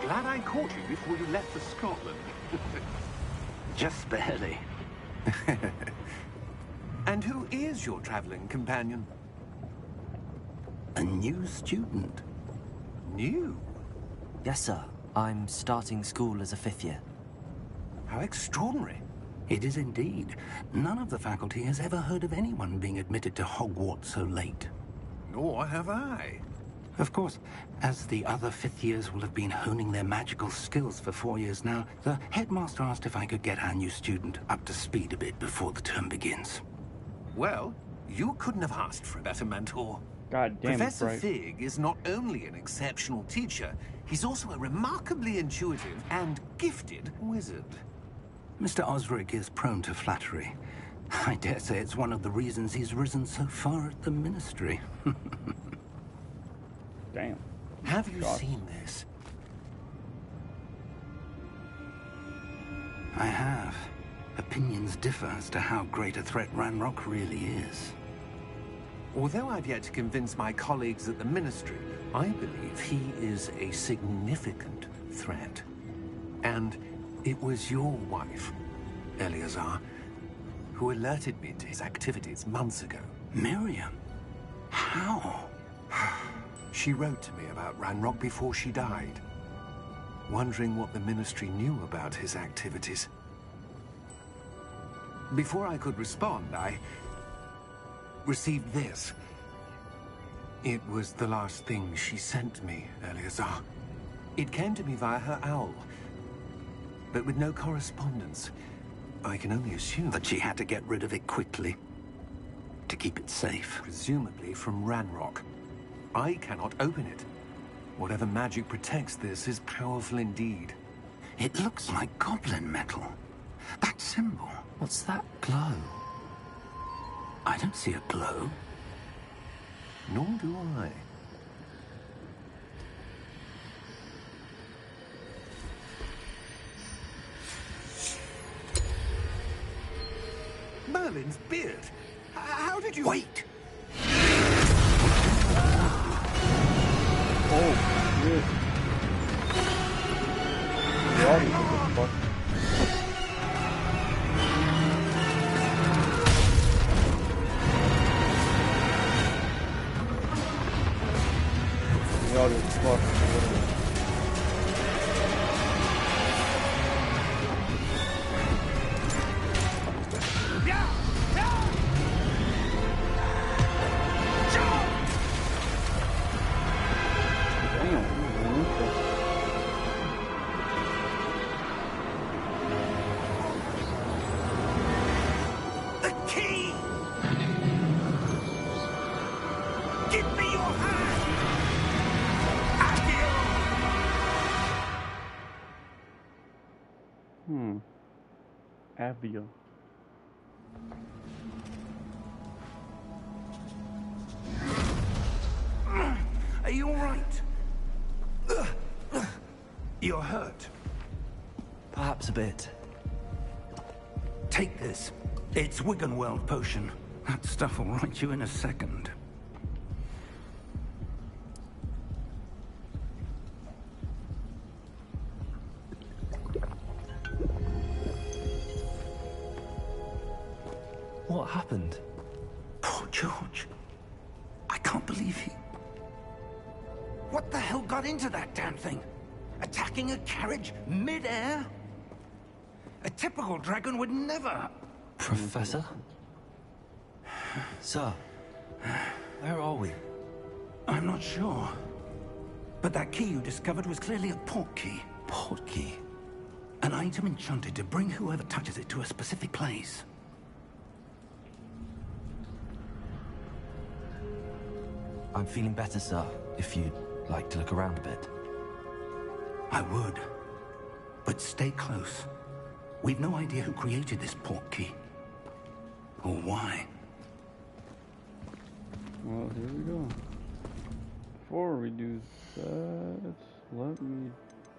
Glad I caught you before you left for Scotland. Just barely. And who is your traveling companion? A new student. New? Yes, sir. I'm starting school as a 5th year. How extraordinary. It is indeed. None of the faculty has ever heard of anyone being admitted to Hogwarts so late. Nor have I. Of course, as the other 5th years will have been honing their magical skills for 4 years now, the headmaster asked if I could get our new student up to speed a bit before the term begins. Well, you couldn't have asked for a better mentor. God damn it, Professor Bright. Fig is not only an exceptional teacher, he's also a remarkably intuitive and gifted wizard. Mr. Osric is prone to flattery. I dare say it's one of the reasons he's risen so far at the Ministry. Damn. Have you Gosh. seen this? I have. Opinions differ as to how great a threat Ranrock really is. Although I've yet to convince my colleagues at the Ministry, I believe he is a significant threat. And it was your wife, Eleazar, who alerted me to his activities months ago. Miriam? How? She wrote to me about Ranrock before she died, wondering what the Ministry knew about his activities. Before I could respond, I received this. It was the last thing she sent me, Eleazar. It came to me via her owl, but with no correspondence. I can only assume That she had to get rid of it quickly. To keep it safe. presumably from Ranrock. I cannot open it. Whatever magic protects this is powerful indeed. It looks like goblin metal. That symbol. What's that glow? I don't see a glow. Nor do I. Merlin's beard. How did you... Wait! Oh, shit. What the fuck? What the fuck? The key! Give me your hand! Avia. Are you all right? You're hurt. Perhaps a bit. Take this. It's Wiggenweld potion. That stuff will right you in a second. What happened? Poor George. I can't believe he... What the hell got into that damn thing? Attacking a carriage mid-air? A typical dragon would never... Professor? Sir, where are we? I'm not sure. But that key you discovered was clearly a port key. Port key? An item enchanted to bring whoever touches it to a specific place. I'm feeling better, sir, if you'd like to look around a bit. I would. But stay close. We've no idea who created this port key. Or why. Well, here we go. Before we do that, let me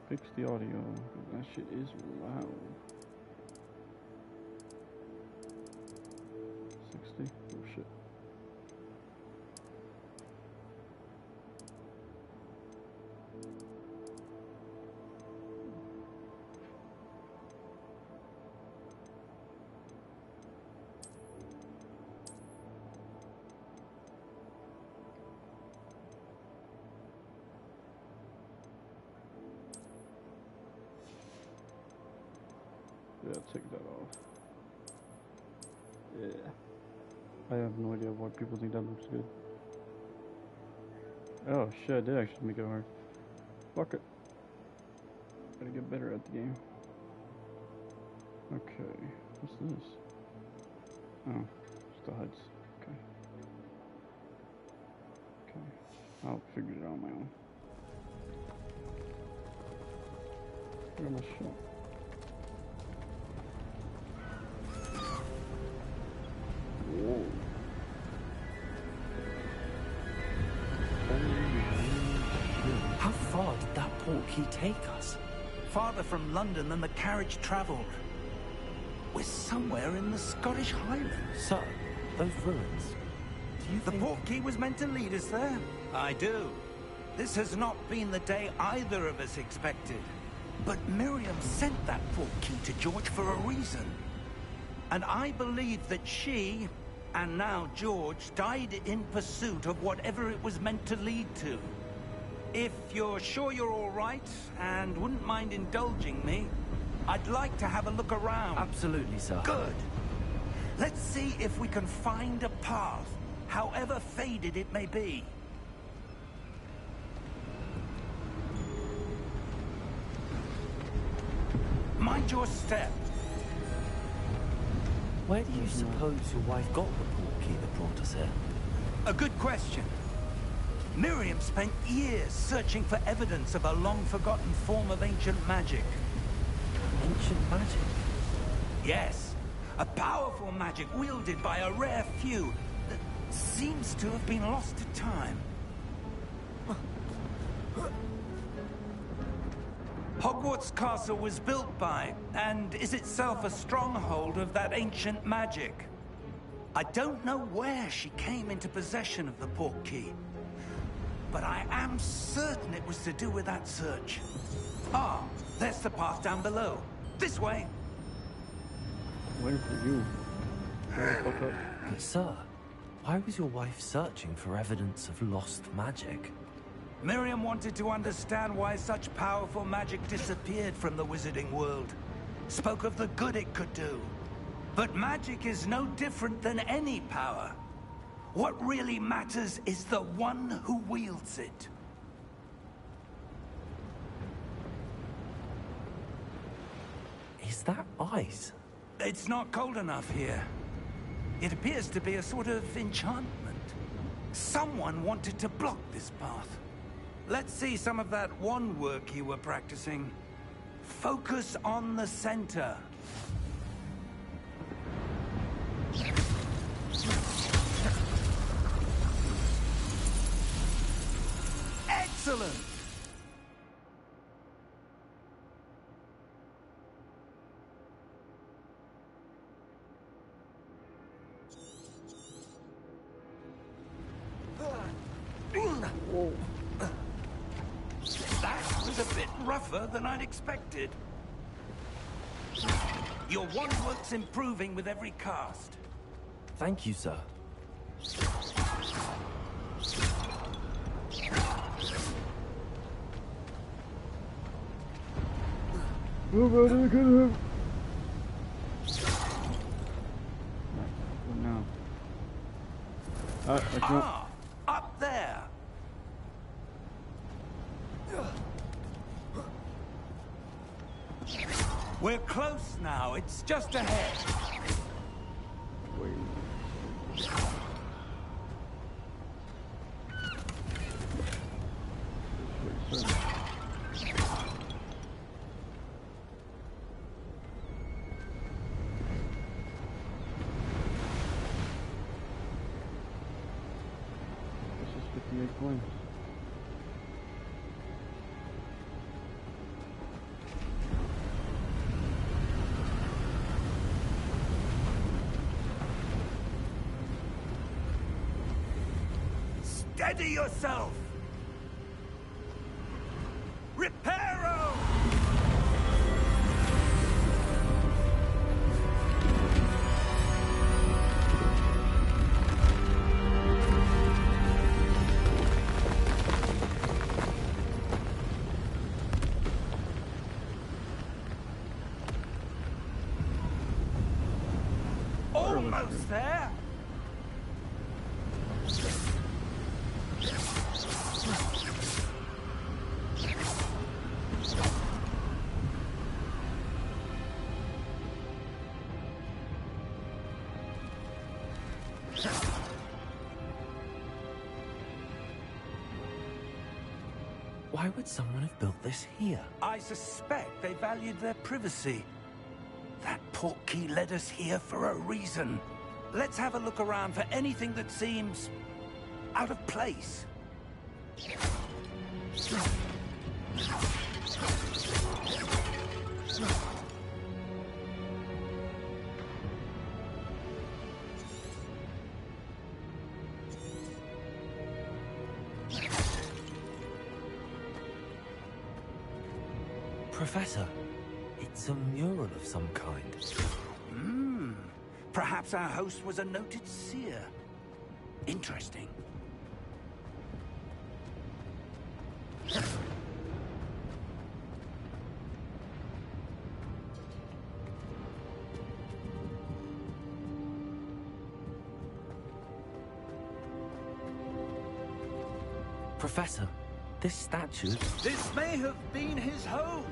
fix the audio, 'cause that shit is loud. 60? Oh shit. Yeah, take that off. Yeah. I have no idea why people think that looks good. Oh shit, I did actually make it hard. Fuck it. Gotta get better at the game. Okay, what's this? Oh, it's the HUDs. Okay. Okay, I'll figure it out on my own. Where am I shot? Whoa. How far did that portkey take us? Farther from London than the carriage travelled. We're somewhere in the Scottish Highlands. Sir, those ruins. Do you The think... portkey was meant to lead us there? I do. This has not been the day either of us expected. But Miriam sent that portkey to George for a reason. And I believe that she, and now George, died in pursuit of whatever it was meant to lead to. If you're sure you're all right, and wouldn't mind indulging me, I'd like to have a look around. Absolutely, sir. Good. Let's see if we can find a path, however faded it may be. Mind your step. Where do you suppose your wife got the portkey that brought us here? A good question. Miriam spent years searching for evidence of a long-forgotten form of ancient magic. Ancient magic? Yes, a powerful magic wielded by a rare few that seems to have been lost to time. Hogwarts Castle was built by, and is itself a stronghold of that ancient magic. I don't know where she came into possession of the portkey, but I am certain it was to do with that search. Ah, there's the path down below. This way. Waiting for you. Shut the fuck up. But sir, why was your wife searching for evidence of lost magic? Miriam wanted to understand why such powerful magic disappeared from the wizarding world. Spoke of the good it could do. But magic is no different than any power. What really matters is the one who wields it. Is that ice? It's not cold enough here. It appears to be a sort of enchantment. Someone wanted to block this path. Let's see some of that wand work you were practicing. Focus on the center. Excellent! Whoa. That was a bit rougher than I'd expected. Your wand work's improving with every cast. Thank you, sir. Nobody can have. What now? I can't. Ah, up there. We're close now. It's just ahead. Wait. Wait, sir. This is 58 points. Steady yourself! Reparo! Almost there. Why would someone have built this here? I suspect they valued their privacy. That portkey led us here for a reason. Let's have a look around for anything that seems out of place. Professor, it's a mural of some kind. Perhaps our host was a noted seer. Interesting. Professor, this statue... This may have been his home.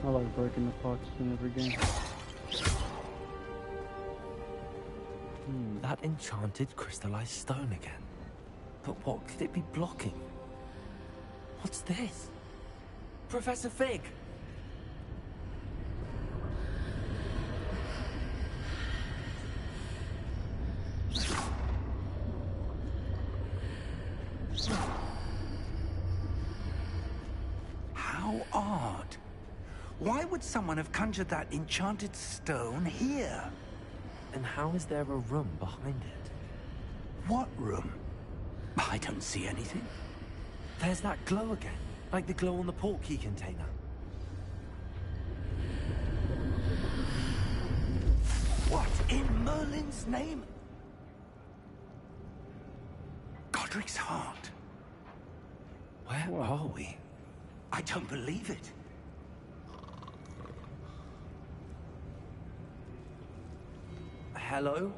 I like breaking the pots in every game. That enchanted crystallized stone again. But what could it be blocking? What's this? Professor Fig! How odd. Why would someone have conjured that enchanted stone here? And how is there a room behind it? What room? I don't see anything. There's that glow again, like the glow on the portkey container. What in Merlin's name? Godric's heart. Where are we? I don't believe it. Hello?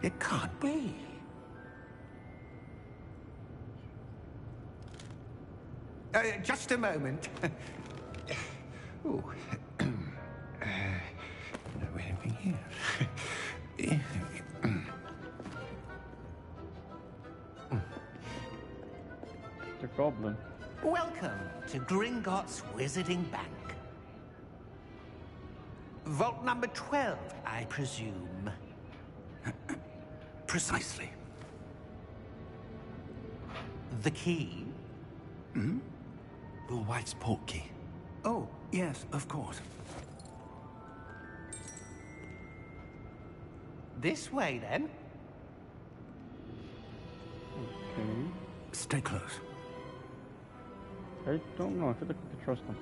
It can't be. Just a moment. Ooh. Anything here? The goblin. Welcome to Gringotts Wizarding Bank. Vault number 12, I presume. Precisely. The key? Will White's portkey. Oh, yes, of course. This way, then. Okay. Stay close. I don't know. I feel like we can trust him.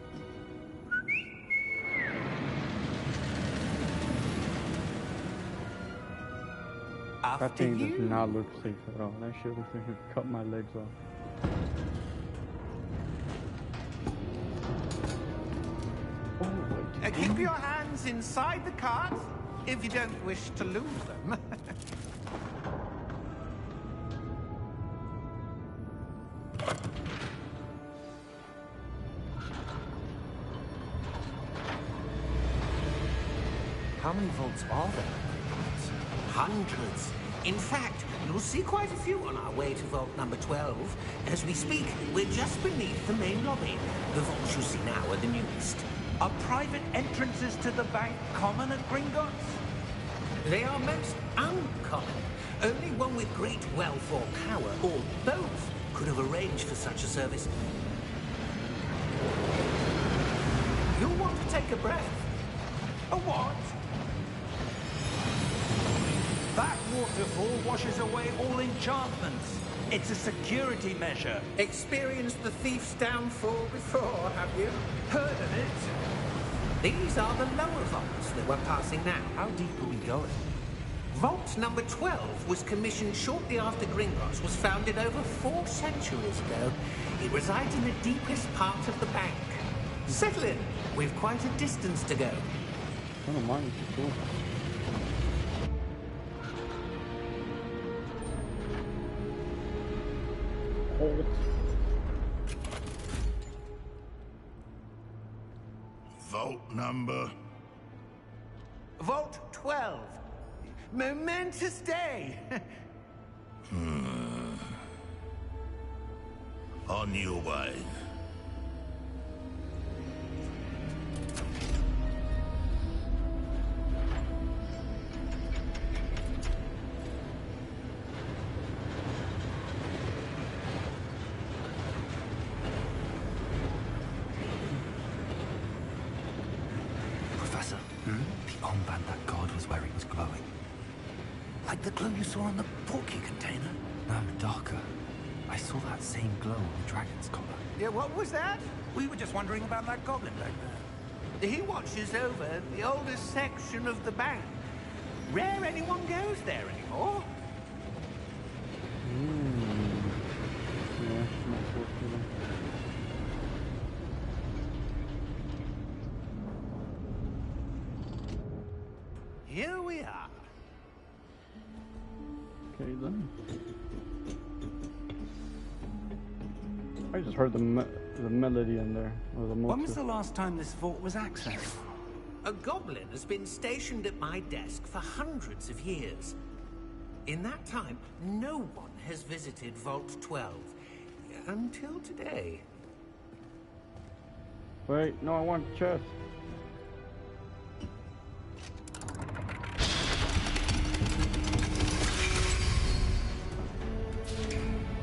After That thing you. does not look safe at all. That shit looks like it could cut my legs off. Oh, Keep your hands inside the cart if you don't wish to lose them. How many vaults are there? Hundreds. In fact, you'll see quite a few on our way to vault number 12. As we speak, we're just beneath the main lobby. The vaults you see now are the newest. Are private entrances to the bank common at Gringotts? They are most uncommon. Only one with great wealth or power, or both, could have arranged for such a service. You'll want to take a breath. A what? That waterfall washes away all enchantments. It's a security measure. Experienced the thief's downfall before, have you? Heard of it? These are the lower vaults that we're passing now. How deep are we going? Vault number 12 was commissioned shortly after Gringotts was founded over 4 centuries ago. It resides in the deepest part of the bank. Settle in. We've quite a distance to go. I don't mind, it's cool. Hold. Vault number. Vault 12. Momentous day. On your way. Professor, The armband that guard was wearing was glowing. like the glow you saw on the porky container? No, darker. I saw that same glow on the dragon's collar. Yeah, what was that? We were just wondering about that goblin back there. He watches over the oldest section of the bank. Rare anyone goes there anymore. Yeah, not close to them. Here we are. Okay then. I just heard the melody in there, or the When was motif. the last time this vault was accessed? A goblin has been stationed at my desk for hundreds of years. In that time, no one has visited Vault 12. Until today. Wait, no, I want chest.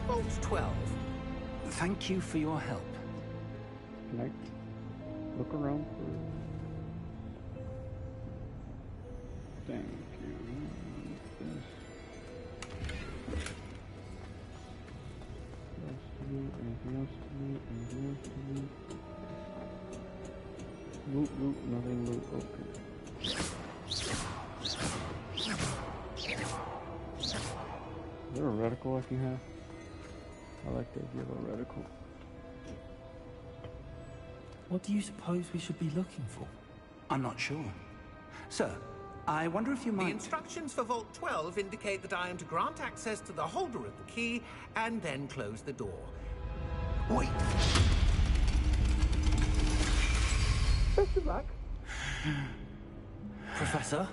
Vault 12. Thank you for your help. Can I look around for... Thank you. This. Anything else to loot? Anything else to loot? Loot, loot, nothing loot. Okay. Is there a reticle I can have? I like the idea of a reticle. What do you suppose we should be looking for? I'm not sure. Sir, I wonder if you The might... instructions for Vault 12 indicate that I am to grant access to the holder of the key and then close the door. Wait! Best of luck. Professor?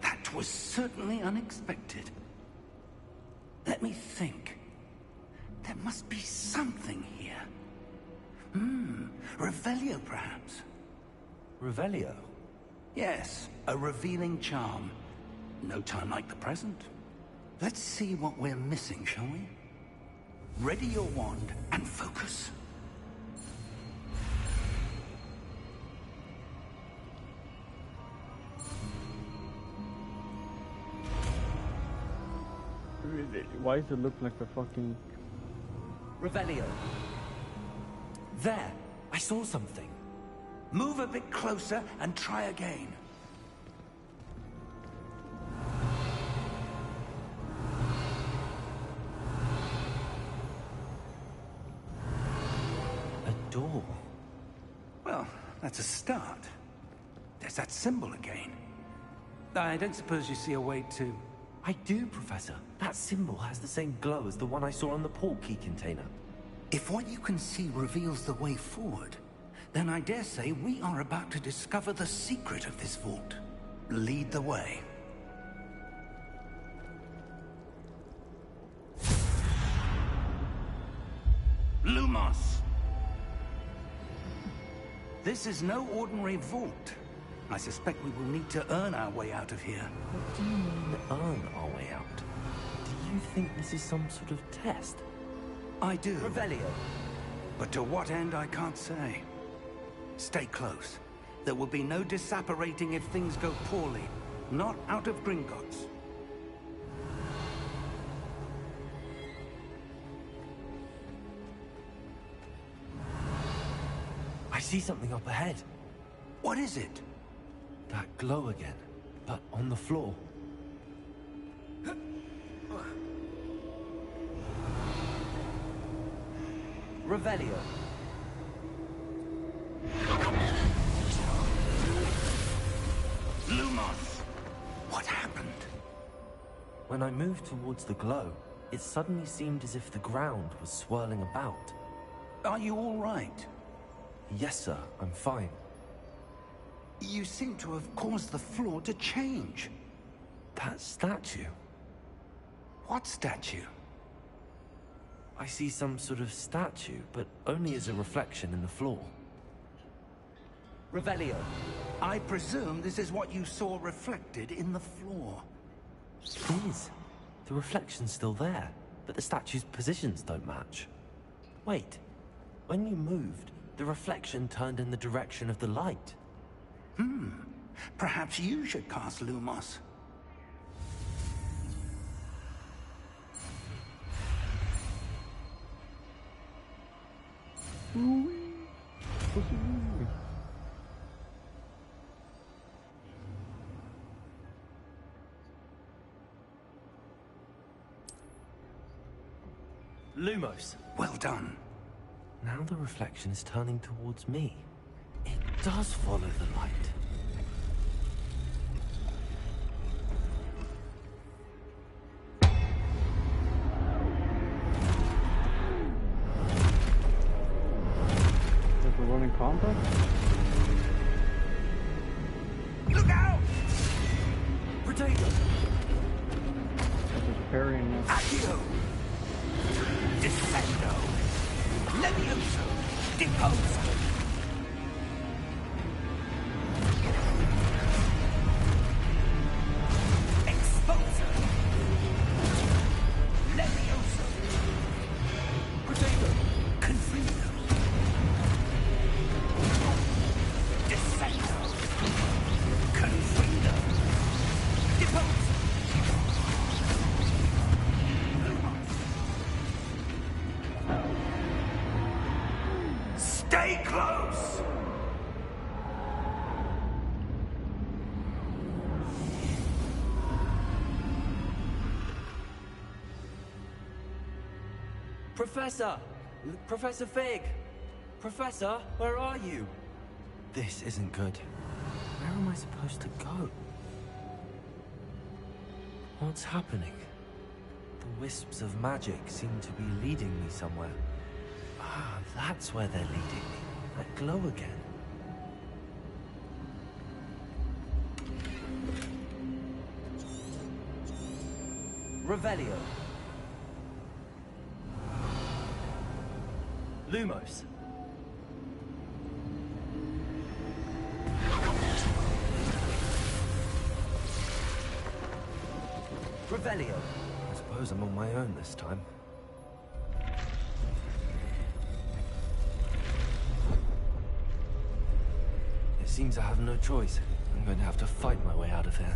That was certainly unexpected. Let me think. There must be something here. Revelio, perhaps? Revelio? Yes, a revealing charm. No time like the present. Let's see what we're missing, shall we? Ready your wand and focus. Why does it look like a fucking... Revelio. There! I saw something. Move a bit closer and try again. A door. Well, that's a start. There's that symbol again. I don't suppose you see a way to... I do, Professor. That symbol has the same glow as the one I saw on the port key container. If what you can see reveals the way forward, then I dare say we are about to discover the secret of this vault. Lead the way. Lumos! This is no ordinary vault. I suspect we will need to earn our way out of here. What do you mean, earn our way out? Do you think this is some sort of test? I do. Revelio. But to what end, I can't say. Stay close. There will be no disapparating if things go poorly. Not out of Gringotts. I see something up ahead. What is it? That glow again, but on the floor. Revelio. Lumos! What happened? When I moved towards the glow, it suddenly seemed as if the ground was swirling about. Are you all right? Yes, sir, I'm fine. You seem to have caused the floor to change. That statue. What statue? I see some sort of statue, but only as a reflection in the floor. Revelio, I presume this is what you saw reflected in the floor. It is. The reflection's still there, but the statue's positions don't match. Wait, when you moved, the reflection turned in the direction of the light. Perhaps you should cast Lumos. Lumos. Well done. Now the reflection is turning towards me. It does follow the light. Is it running combat? Look out! Potato! Just parrying now. Accio! Defendo! Levioso! Deposo! Exposer! Levioso! Potato! Confido! Defendo! Confido! Deposo! Stay close! Professor! Professor Fig! Professor, where are you? This isn't good. Where am I supposed to go? What's happening? The wisps of magic seem to be leading me somewhere. Ah, that's where they're leading me. That glow again. Revelio. Lumos. Revelio. I suppose I'm on my own this time. It seems I have no choice. I'm going to have to fight my way out of here.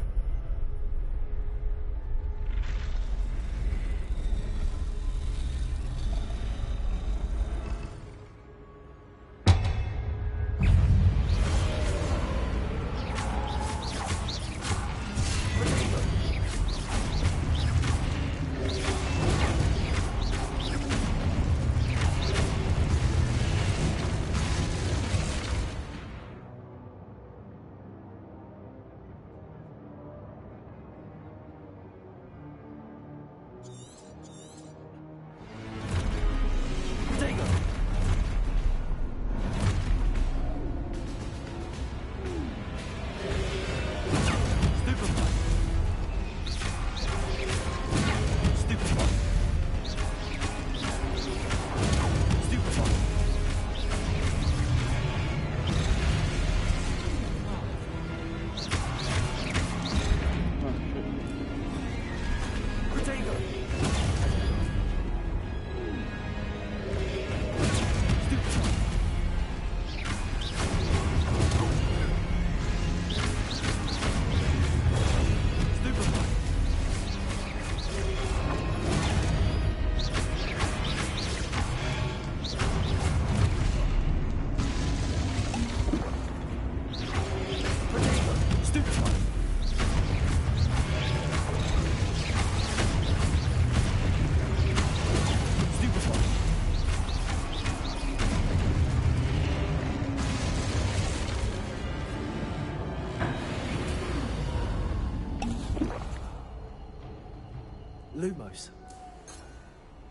Lumos.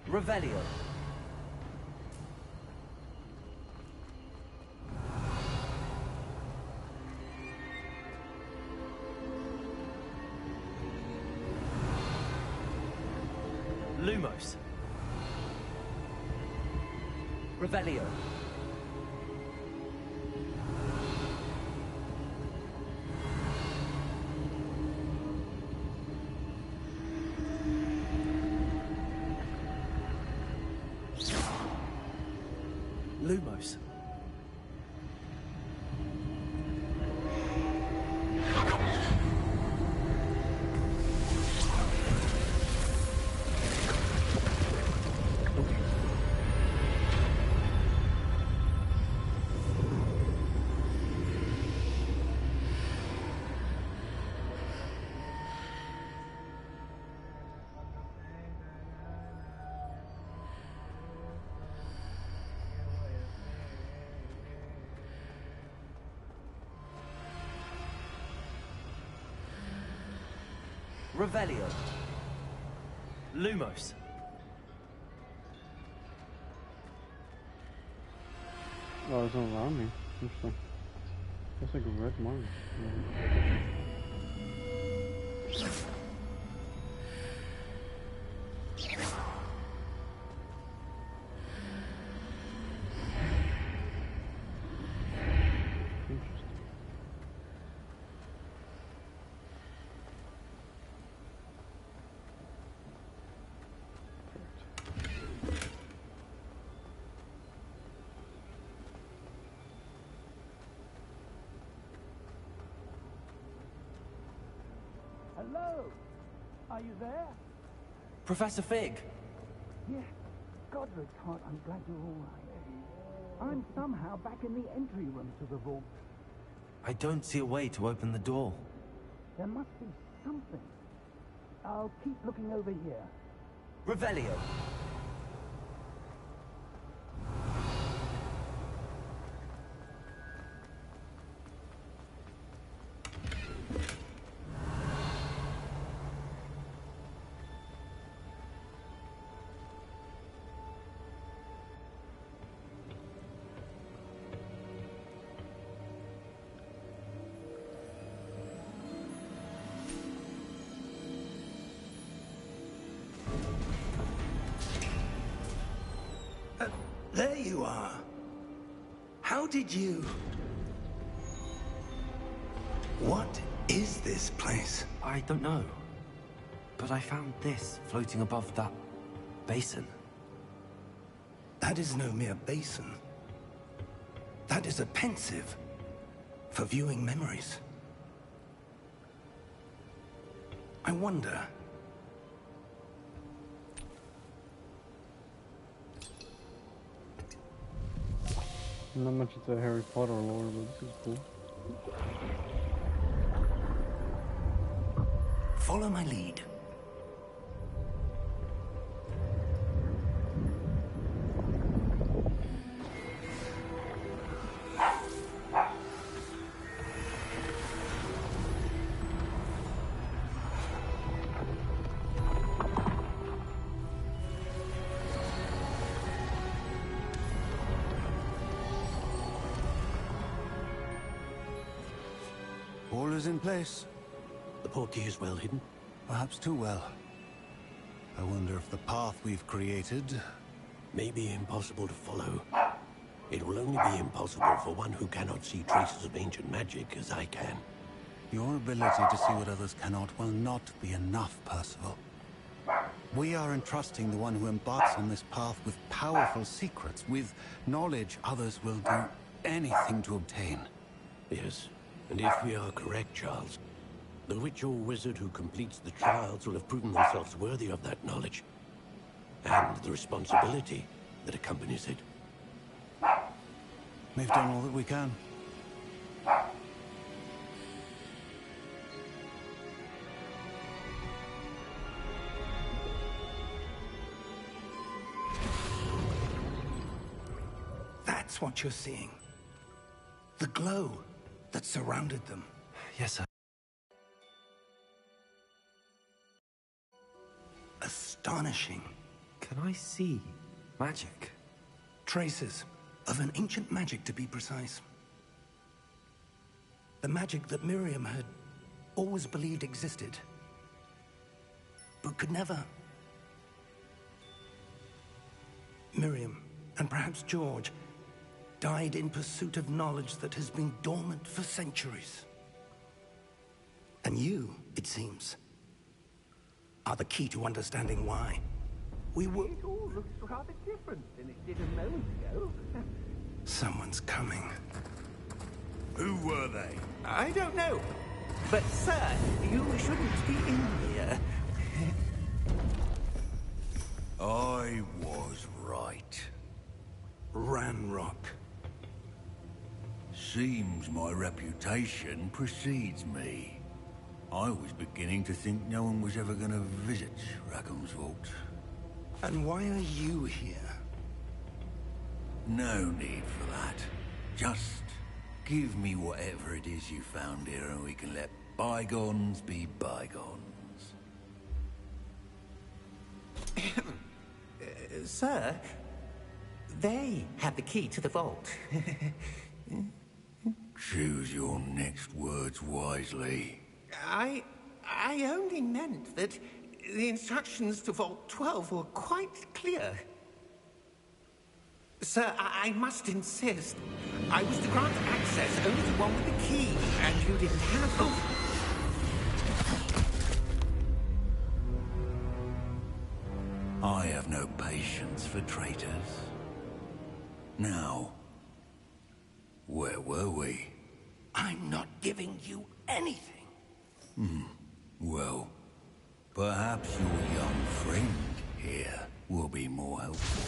Revelio. Lumos. Revelio. Lumos. Revelio. Lumos. Oh, it's not around me. Interesting. That's like a red mark. Hello? Are you there? Professor Fig. Yeah. Godric Hart, I'm glad you're all right. I'm somehow back in the entry room to the vault. I don't see a way to open the door. There must be something. I'll keep looking over here. Revelio. There you are. How did you... What is this place? I don't know. But I found this floating above that basin. That is no mere basin. That is a pensive for viewing memories. I wonder... Not much into Harry Potter lore, but this is cool. Follow my lead. All is in place. The portkey is well hidden. Perhaps too well. I wonder if the path we've created... May be impossible to follow. It will only be impossible for one who cannot see traces of ancient magic as I can. Your ability to see what others cannot will not be enough, Percival. We are entrusting the one who embarks on this path with powerful secrets, with knowledge others will do anything to obtain. Yes, and if we are correct, Charles, the witch or wizard who completes the trials will have proven themselves worthy of that knowledge, and the responsibility that accompanies it. We've done all that we can. That's what you're seeing. The glow that surrounded them. Yes, sir. A astonishing. Can I see magic? Traces of an ancient magic, to be precise. The magic that Miriam had always believed existed, but could never. Miriam, and perhaps George, died in pursuit of knowledge that has been dormant for centuries. And you, it seems, are the key to understanding why. We were... It all looks rather different than it did a moment ago. Someone's coming. Who were they? I don't know. But, sir, you shouldn't be in here. I was right. Ranrock. Seems my reputation precedes me. I was beginning to think no one was ever going to visit Rackham's Vault. And why are you here? No need for that. Just give me whatever it is you found here and we can let bygones be bygones. Sir, they have the key to the vault. Choose your next words wisely. I only meant that the instructions to Vault 12 were quite clear. Sir, I must insist. I was to grant access only to one with the key, and you didn't have them. I have no patience for traitors. Now, where were we? I'm not giving you anything. Well, perhaps your young friend here will be more helpful.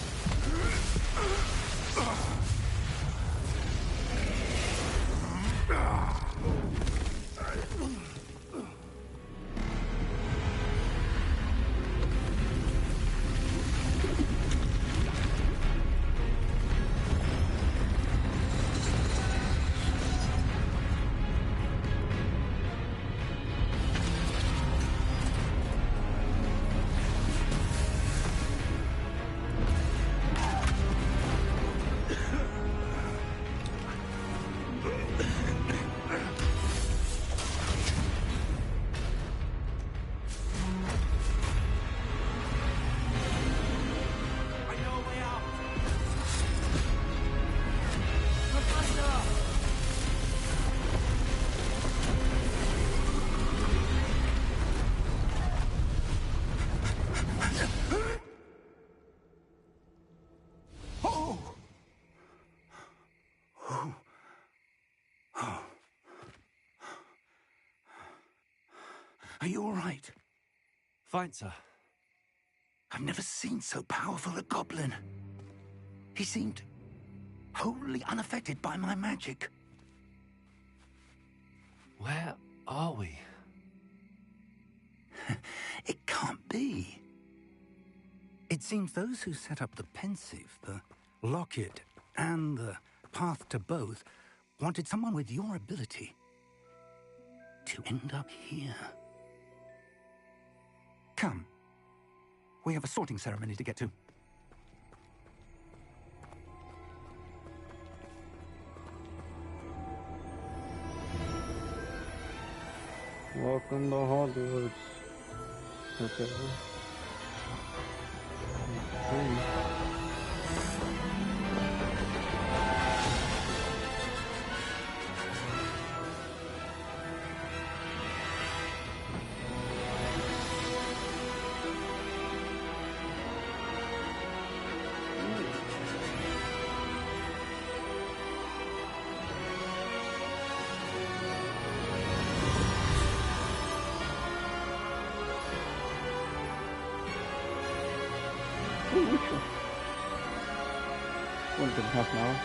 Are you all right? Fine, sir. I've never seen so powerful a goblin. He seemed wholly unaffected by my magic. Where are we? It can't be. It seems those who set up the pensive, the locket, and the path to both wanted someone with your ability to end up here. Come. We have a sorting ceremony to get to. Welcome to Hogwarts. Okay. Once in half an hour.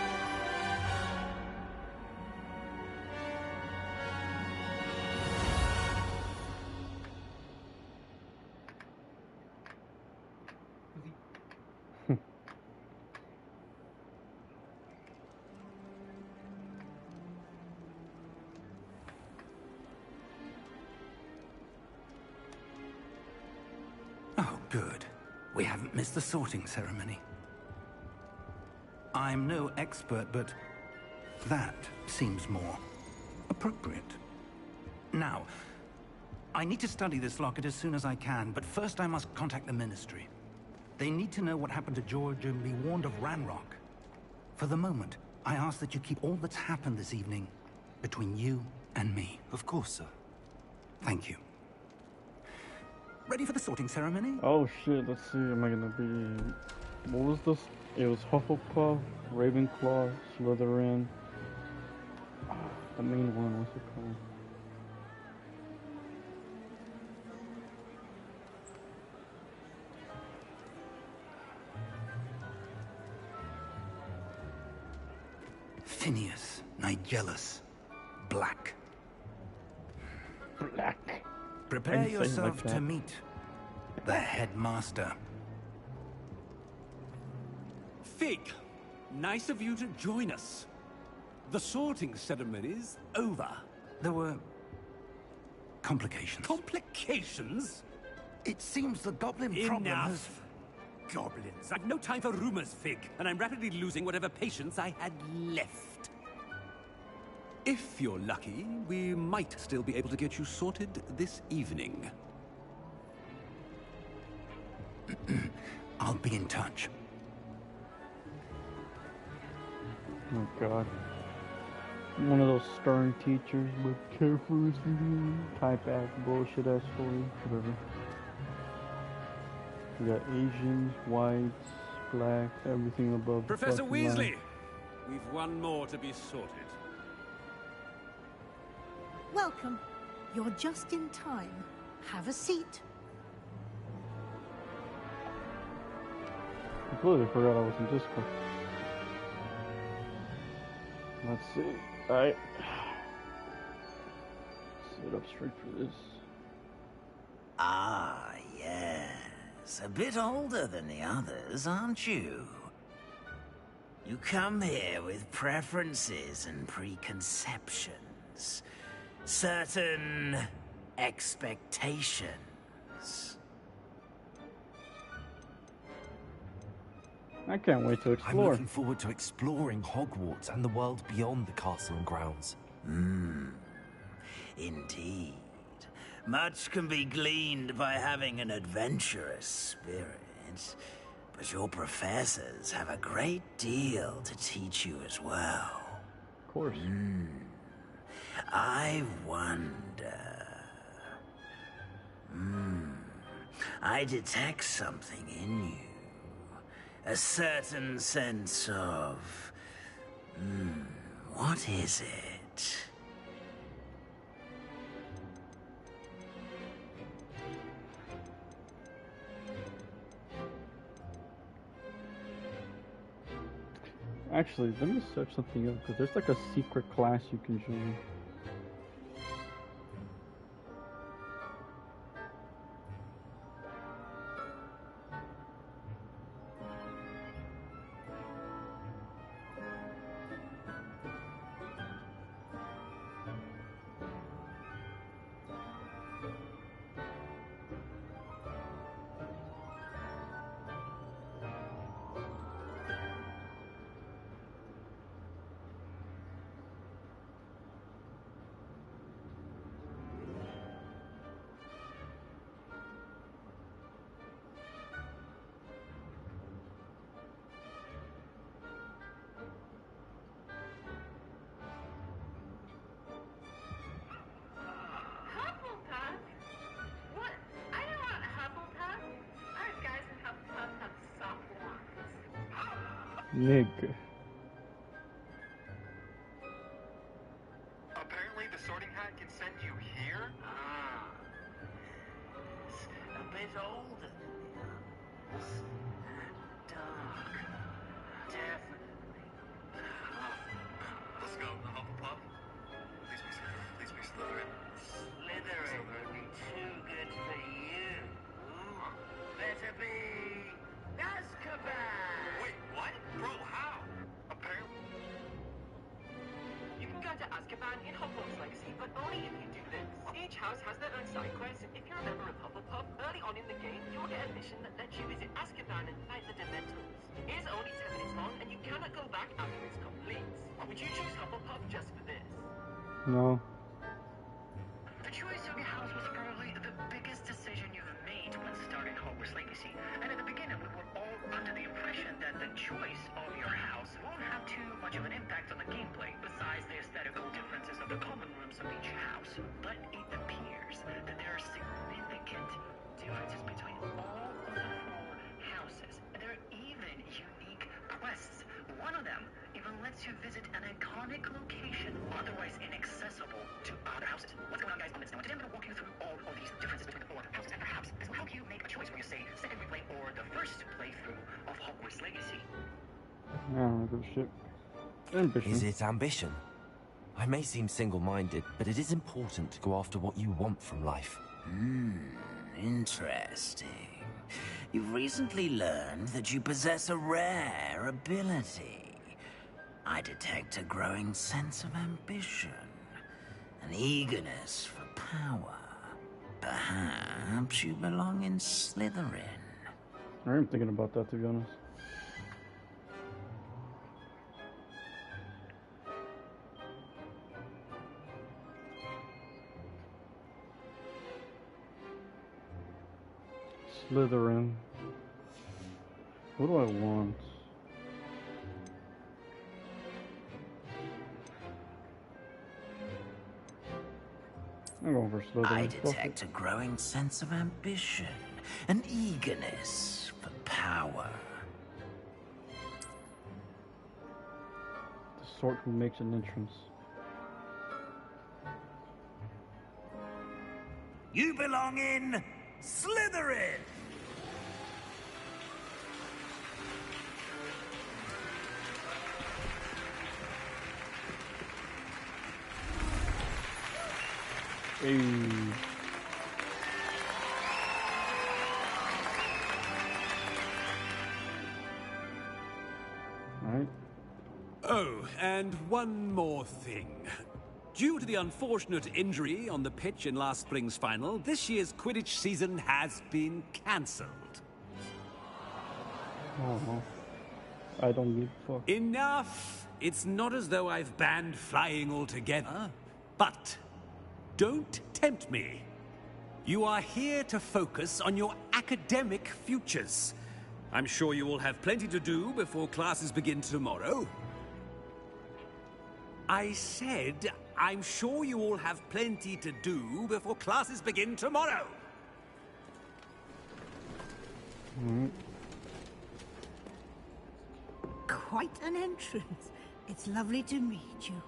Oh, good. We haven't missed the sorting ceremony. I'm no expert, but that seems more appropriate. Now, I need to study this locket as soon as I can, but first I must contact the Ministry. They need to know what happened to George and be warned of Ranrock. For the moment, I ask that you keep all that's happened this evening between you and me. Of course, sir. Thank you. Ready for the sorting ceremony? Oh shit, let's see, am I gonna be... What was this? It was Hufflepuff, Ravenclaw, Slytherin. The main one, what's it called? Phineas, Nigellus, Black. Black. Prepare Why you say it yourself like that? to meet the headmaster. Fig, nice of you to join us. The sorting ceremony's over. There were complications. Complications? It seems the goblin problem has... Enough! Goblins. I've no time for rumors, Fig, and I'm rapidly losing whatever patience I had left. If you're lucky, we might still be able to get you sorted this evening. I'll be in touch. Oh god. One of those stern teachers with careful type act bullshit ass story. Whatever. We got Asians, whites, black, everything above the Professor fucking Weasley! line. We've one more to be sorted. Welcome. You're just in time. Have a seat. Completely forgot I was in Discord. Let's see. Alright. Sit up straight for this. Ah, yes. A bit older than the others, aren't you? You come here with preferences and preconceptions. Certain expectations. I can't wait to I'm explore. looking forward to exploring Hogwarts and the world beyond the castle and grounds. Indeed. Much can be gleaned by having an adventurous spirit, but your professors have a great deal to teach you as well. Of course. I wonder... I detect something in you. A certain sense of... what is it? Actually, let me search something up, because there's like a secret class you can join. Hufflepuff? What? I don't want a Hufflepuff. Us guys in Hufflepuff have soft wands. Nigga. Apparently the sorting hat can send you here? Ah. Yes. A bit older than the others. And dark. Definitely. Let's go, the Hufflepuff. Please be Slytherin. Slytherin would be too good for you. Better be Azkaban! Wait, what? Bro, how? Apparently... You can go to Azkaban in Hogwarts Legacy, but only if you do this. Each house has their own side quests, and if you're a member of Hufflepuff, early on in the game, you'll get a mission that lets you visit Azkaban Would you choose Hufflepuff just for this? No. The choice of your house was probably the biggest decision you've made when starting Hogwarts Legacy. And at the beginning, we were all under the impression that the choice of your house won't have too much of an impact on the gameplay, besides the aesthetical differences of the common rooms of each house. But it appears that there are significant differences between all of the 4 houses. There are even unique quests. One of them even lets you visit an iconic location otherwise inaccessible to other houses. What's going on, guys? Let's know. Today I'm going to walk you through all of these differences between the 4 houses, and perhaps this will help you make a choice for your, say, second replay or the first playthrough of Hogwarts Legacy. Yeah, good shit. Ambition. Is it ambition? I may seem single-minded, but it is important to go after what you want from life. Interesting. You've recently learned that you possess a rare ability. I detect a growing sense of ambition, an eagerness for power. Perhaps you belong in Slytherin. I'm thinking about that, to be honest. Slytherin. What do I want? I'm going for Slytherin. I detect a growing sense of ambition, an eagerness for power. The sort who makes an entrance. You belong in Slytherin! Hey. Alright. Oh, and one more thing. Due to the unfortunate injury on the pitch in last spring's final, this year's Quidditch season has been cancelled. Oh, I don't give a fuck. Enough! It's not as though I've banned flying altogether. But don't tempt me. You are here to focus on your academic futures. I'm sure you will have plenty to do before classes begin tomorrow. I said, I'm sure you all have plenty to do before classes begin tomorrow. Quite an entrance. It's lovely to meet you.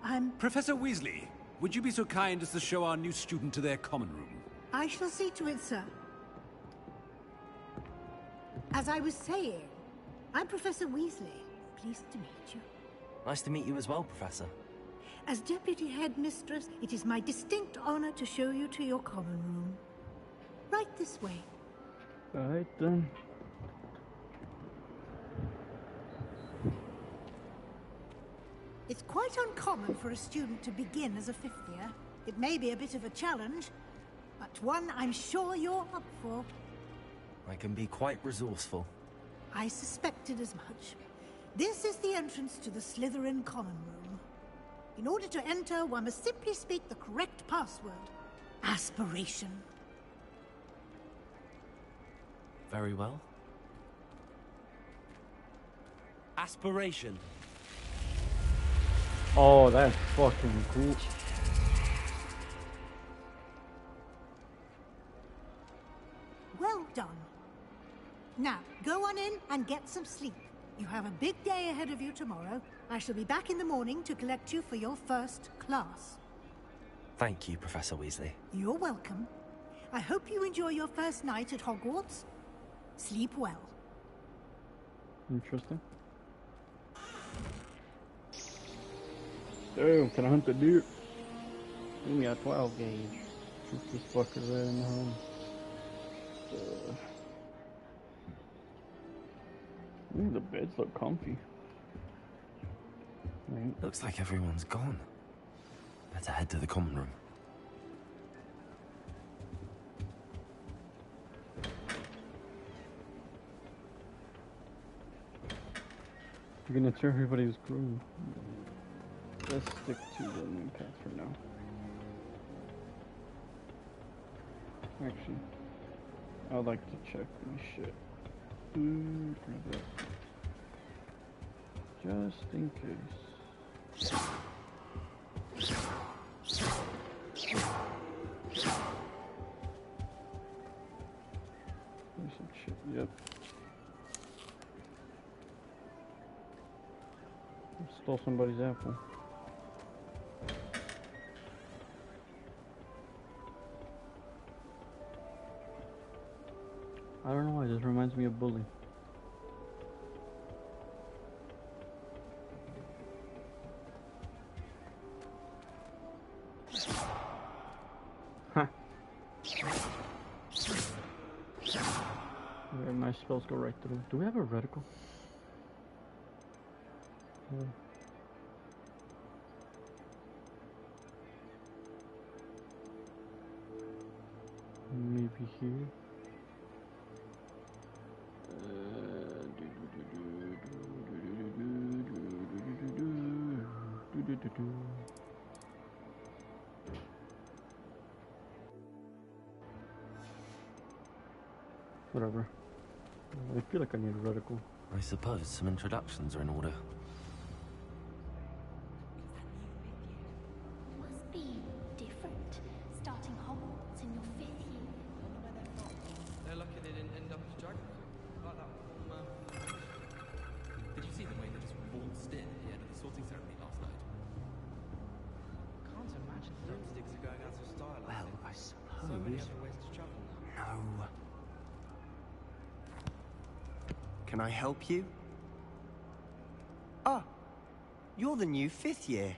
I'm... Professor Weasley, would you be so kind as to show our new student to their common room? I shall see to it, sir. As I was saying, I'm Professor Weasley. Pleased to meet you. Nice to meet you as well, Professor. As Deputy Headmistress, it is my distinct honor to show you to your common room. Right this way. Alright then. It's quite uncommon for a student to begin as a 5th year. It may be a bit of a challenge, but one I'm sure you're up for. I can be quite resourceful. I suspected as much. This is the entrance to the Slytherin common room. In order to enter, one must simply speak the correct password. Aspiration. Very well. Aspiration. Oh, that's fucking cool. Well done. Now, go on in and get some sleep. You have a big day ahead of you tomorrow. I shall be back in the morning to collect you for your first class. Thank you, Professor Weasley. You're welcome. I hope you enjoy your first night at Hogwarts. Sleep well. Interesting. Damn, can I hunt the deer? Give me a 12 gauge. Shoot this fucker right in the home. The beds look comfy. Right. Looks like everyone's gone. Better head to the common room. You're gonna tear everybody's groove. Let's stick to the main path for now. Actually, I'd like to check my shit. For that. Just in case. There's some shit, yep. Stole somebody's apple. I don't know why, this reminds me of Bully. Huh. Where my spells go right through. Do we have a reticle? Yeah. Maybe here. Whatever. I feel like I need a reticle. I suppose some introductions are in order. Must be different, starting Hogwarts in your 5th year. They're lucky they didn't end up as dragons. Like that one. Did you see the way they just waltzed in at the end of the sorting ceremony last night? Can't imagine broomsticks are going out of style. Well, I suppose. So many other ways to travel now. No. Can I help you? Ah, you're the new 5th year.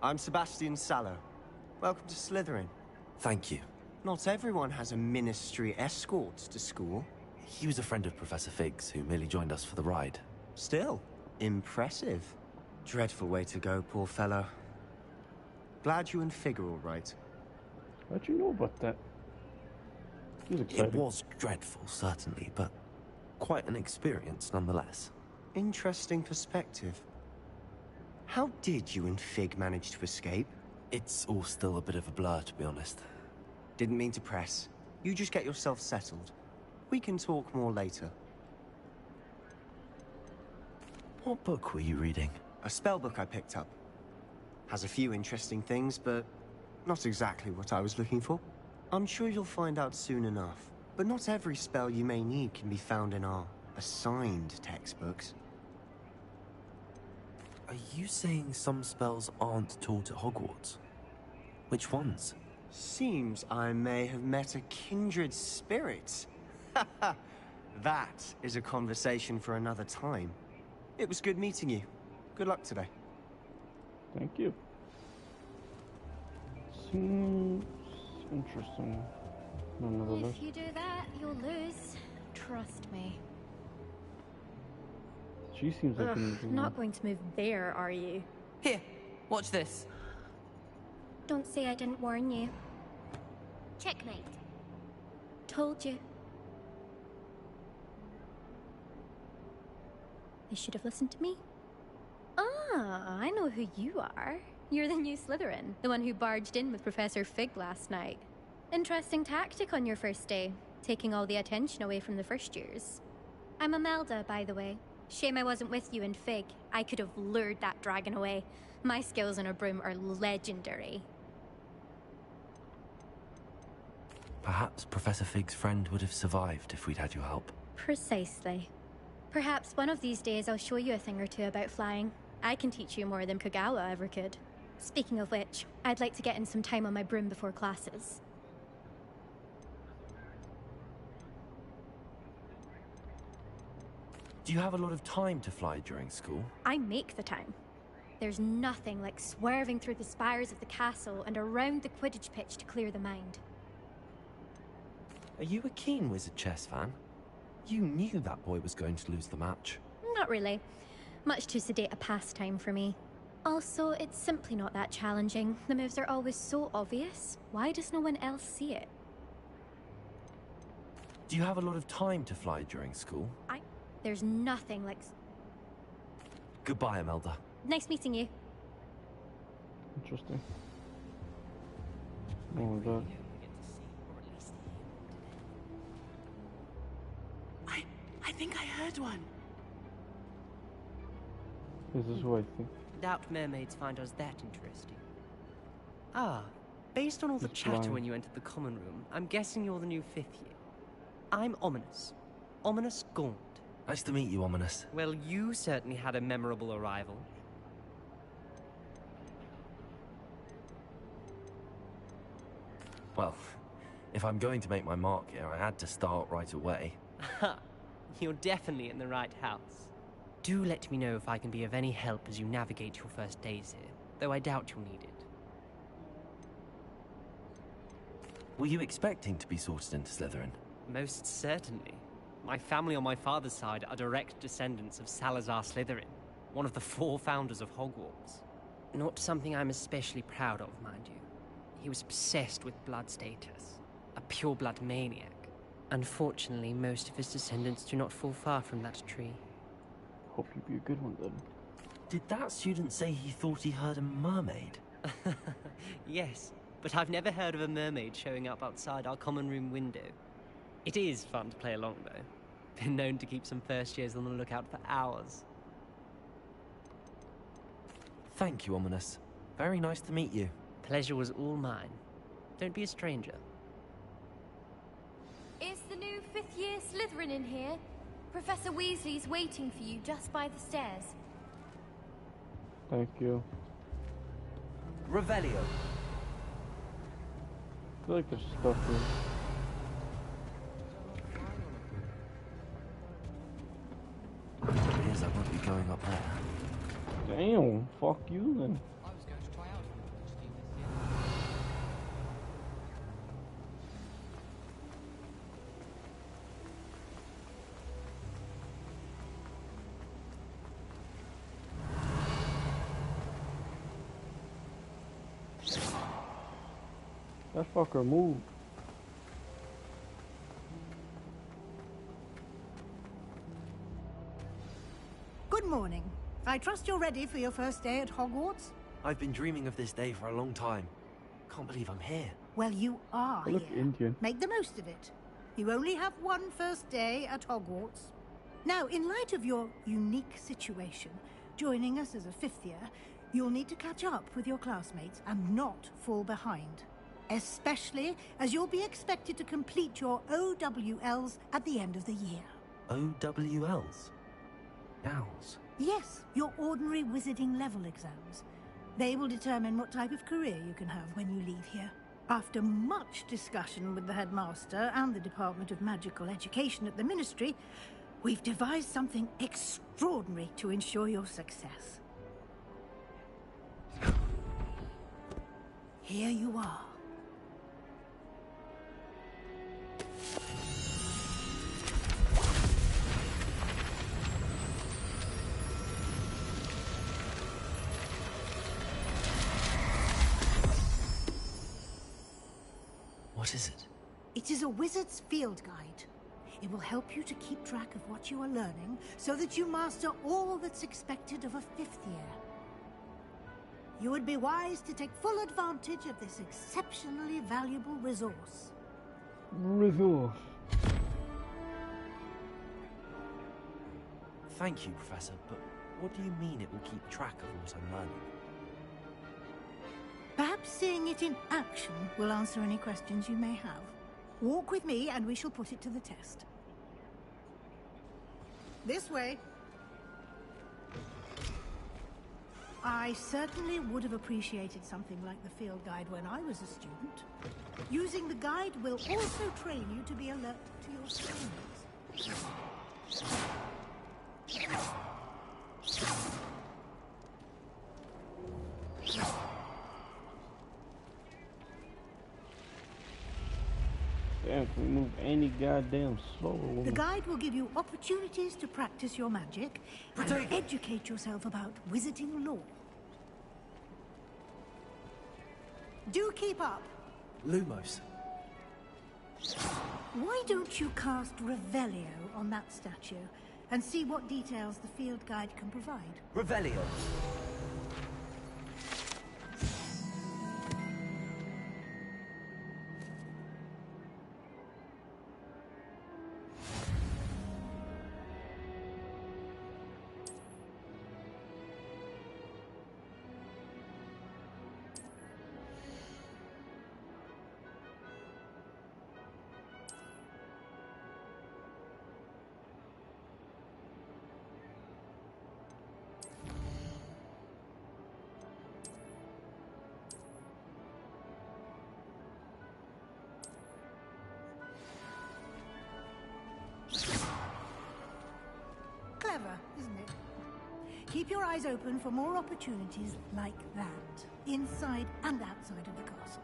I'm Sebastian Sallow. Welcome to Slytherin. Thank you. Not everyone has a ministry escort to school. He was a friend of Professor Fig's, who merely joined us for the ride. Still, impressive. Dreadful way to go, poor fellow. Glad you and Fig are all right. How'd you know about that? It was dreadful, certainly, but quite an experience nonetheless. Interesting perspective. How did you and Fig manage to escape? It's all still a bit of a blur, to be honest. Didn't mean to press. You just get yourself settled. We can talk more later. What book were you reading? A spell book I picked up. Has a few interesting things, but not exactly what I was looking for. I'm sure you'll find out soon enough. But not every spell you may need can be found in our assigned textbooks. Are you saying some spells aren't taught at Hogwarts? Which ones? Seems I may have met a kindred spirit. That is a conversation for another time. It was good meeting you. Good luck today. Thank you. Seems interesting. Nonetheless. If you do that, you'll lose. Trust me. She seems like not going to move there, are you? Here, watch this. Don't say I didn't warn you. Checkmate. Told you. You should have listened to me. Ah, I know who you are. You're the new Slytherin, the one who barged in with Professor Fig last night. Interesting tactic on your first day, taking all the attention away from the first years. I'm Imelda, by the way. Shame I wasn't with you in Fig. I could have lured that dragon away. My skills on a broom are legendary. Perhaps Professor Fig's friend would have survived if we'd had your help. Precisely. Perhaps one of these days I'll show you a thing or two about flying. I can teach you more than Kogawa ever could. Speaking of which, I'd like to get in some time on my broom before classes. Do you have a lot of time to fly during school? I make the time. There's nothing like swerving through the spires of the castle and around the Quidditch pitch to clear the mind. Are you a keen Wizard chess fan? You knew that boy was going to lose the match. Not really. Much too sedate a pastime for me. Also, it's simply not that challenging. The moves are always so obvious. Why does no one else see it? Do you have a lot of time to fly during school? There's nothing like... Goodbye, Imelda. Nice meeting you. Interesting. Oh, that. I think I heard one. This is who I think. Doubt mermaids find us that interesting. Ah, based on all the It's chatter blind. when you entered the common room, I'm guessing you're the new 5th year. I'm Ominous. Ominous Gaunt. Nice to meet you, Ominous. Well, you certainly had a memorable arrival. Well, if I'm going to make my mark here, I had to start right away. Ha! You're definitely in the right house. Do let me know if I can be of any help as you navigate your first days here, though I doubt you'll need it. Were you expecting to be sorted into Slytherin? Most certainly. My family on my father's side are direct descendants of Salazar Slytherin, one of the 4 founders of Hogwarts. Not something I'm especially proud of, mind you. He was obsessed with blood status, a pure-blood maniac. Unfortunately, most of his descendants do not fall far from that tree. Hope you be a good one then. Did that student say he thought he heard a mermaid? Yes, but I've never heard of a mermaid showing up outside our common room window. It is fun to play along, though. Been known to keep some first years on the lookout for hours. Thank you, Ominous. Very nice to meet you. Pleasure was all mine. Don't be a stranger. Is the new 5th year Slytherin in here? Professor Weasley's waiting for you just by the stairs. Thank you. Revelio. I feel like there's stuff here. Appears I won't be going up there. Damn, fuck you then. I was going to try out for a scheme this year. That fucker moved. Good morning. I trust you're ready for your first day at Hogwarts? I've been dreaming of this day for a long time. Can't believe I'm here. Well, you are I look here. Indian. Make the most of it. You only have one first day at Hogwarts. Now, in light of your unique situation, joining us as a 5th year, you'll need to catch up with your classmates and not fall behind. Especially as you'll be expected to complete your OWLs at the end of the year. OWLs? Owls? Yes, your ordinary wizarding level exams. They will determine what type of career you can have when you leave here. After much discussion with the headmaster and the Department of Magical Education at the Ministry, we've devised something extraordinary to ensure your success. Here you are. What is it? It is a wizard's field guide. It will help you to keep track of what you are learning so that you master all that's expected of a 5th year. You would be wise to take full advantage of this exceptionally valuable resource. Resource. Thank you, Professor, but what do you mean it will keep track of what I'm learning? Perhaps seeing it in action will answer any questions you may have. Walk with me and we shall put it to the test. This way. I certainly would have appreciated something like the field guide when I was a student. Using the guide will also train you to be alert to your surroundings. Damn, can we move any goddamn slower? The guide will give you opportunities to practice your magic and educate yourself about wizarding lore. Do keep up. Lumos. Why don't you cast Revelio on that statue and see what details the field guide can provide? Revelio. Keep your eyes open for more opportunities like that, inside and outside of the castle.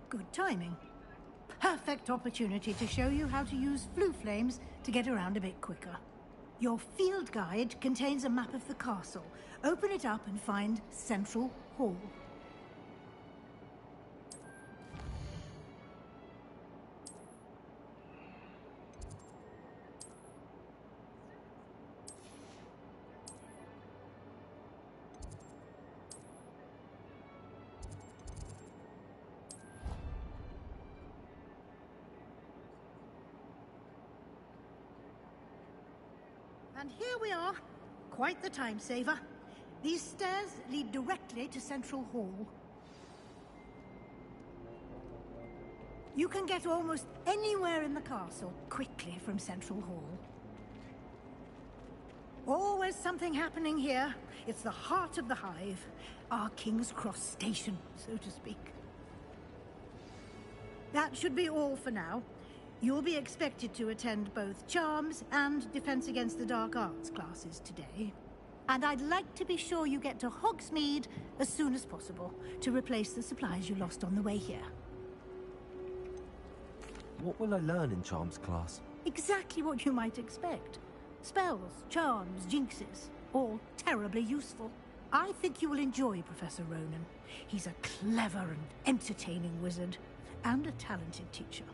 Good timing. Perfect opportunity to show you how to use flue flames to get around a bit quicker. Your field guide contains a map of the castle. Open it up and find Central Hall. And here we are. Quite the time saver. These stairs lead directly to Central Hall. You can get almost anywhere in the castle quickly from Central Hall. Always something happening here. It's the heart of the hive. Our King's Cross station, so to speak. That should be all for now. You'll be expected to attend both Charms and Defense Against the Dark Arts classes today. And I'd like to be sure you get to Hogsmeade as soon as possible to replace the supplies you lost on the way here. What will I learn in Charms class? Exactly what you might expect. Spells, charms, jinxes, all terribly useful. I think you will enjoy Professor Ronan. He's a clever and entertaining wizard, and a talented teacher.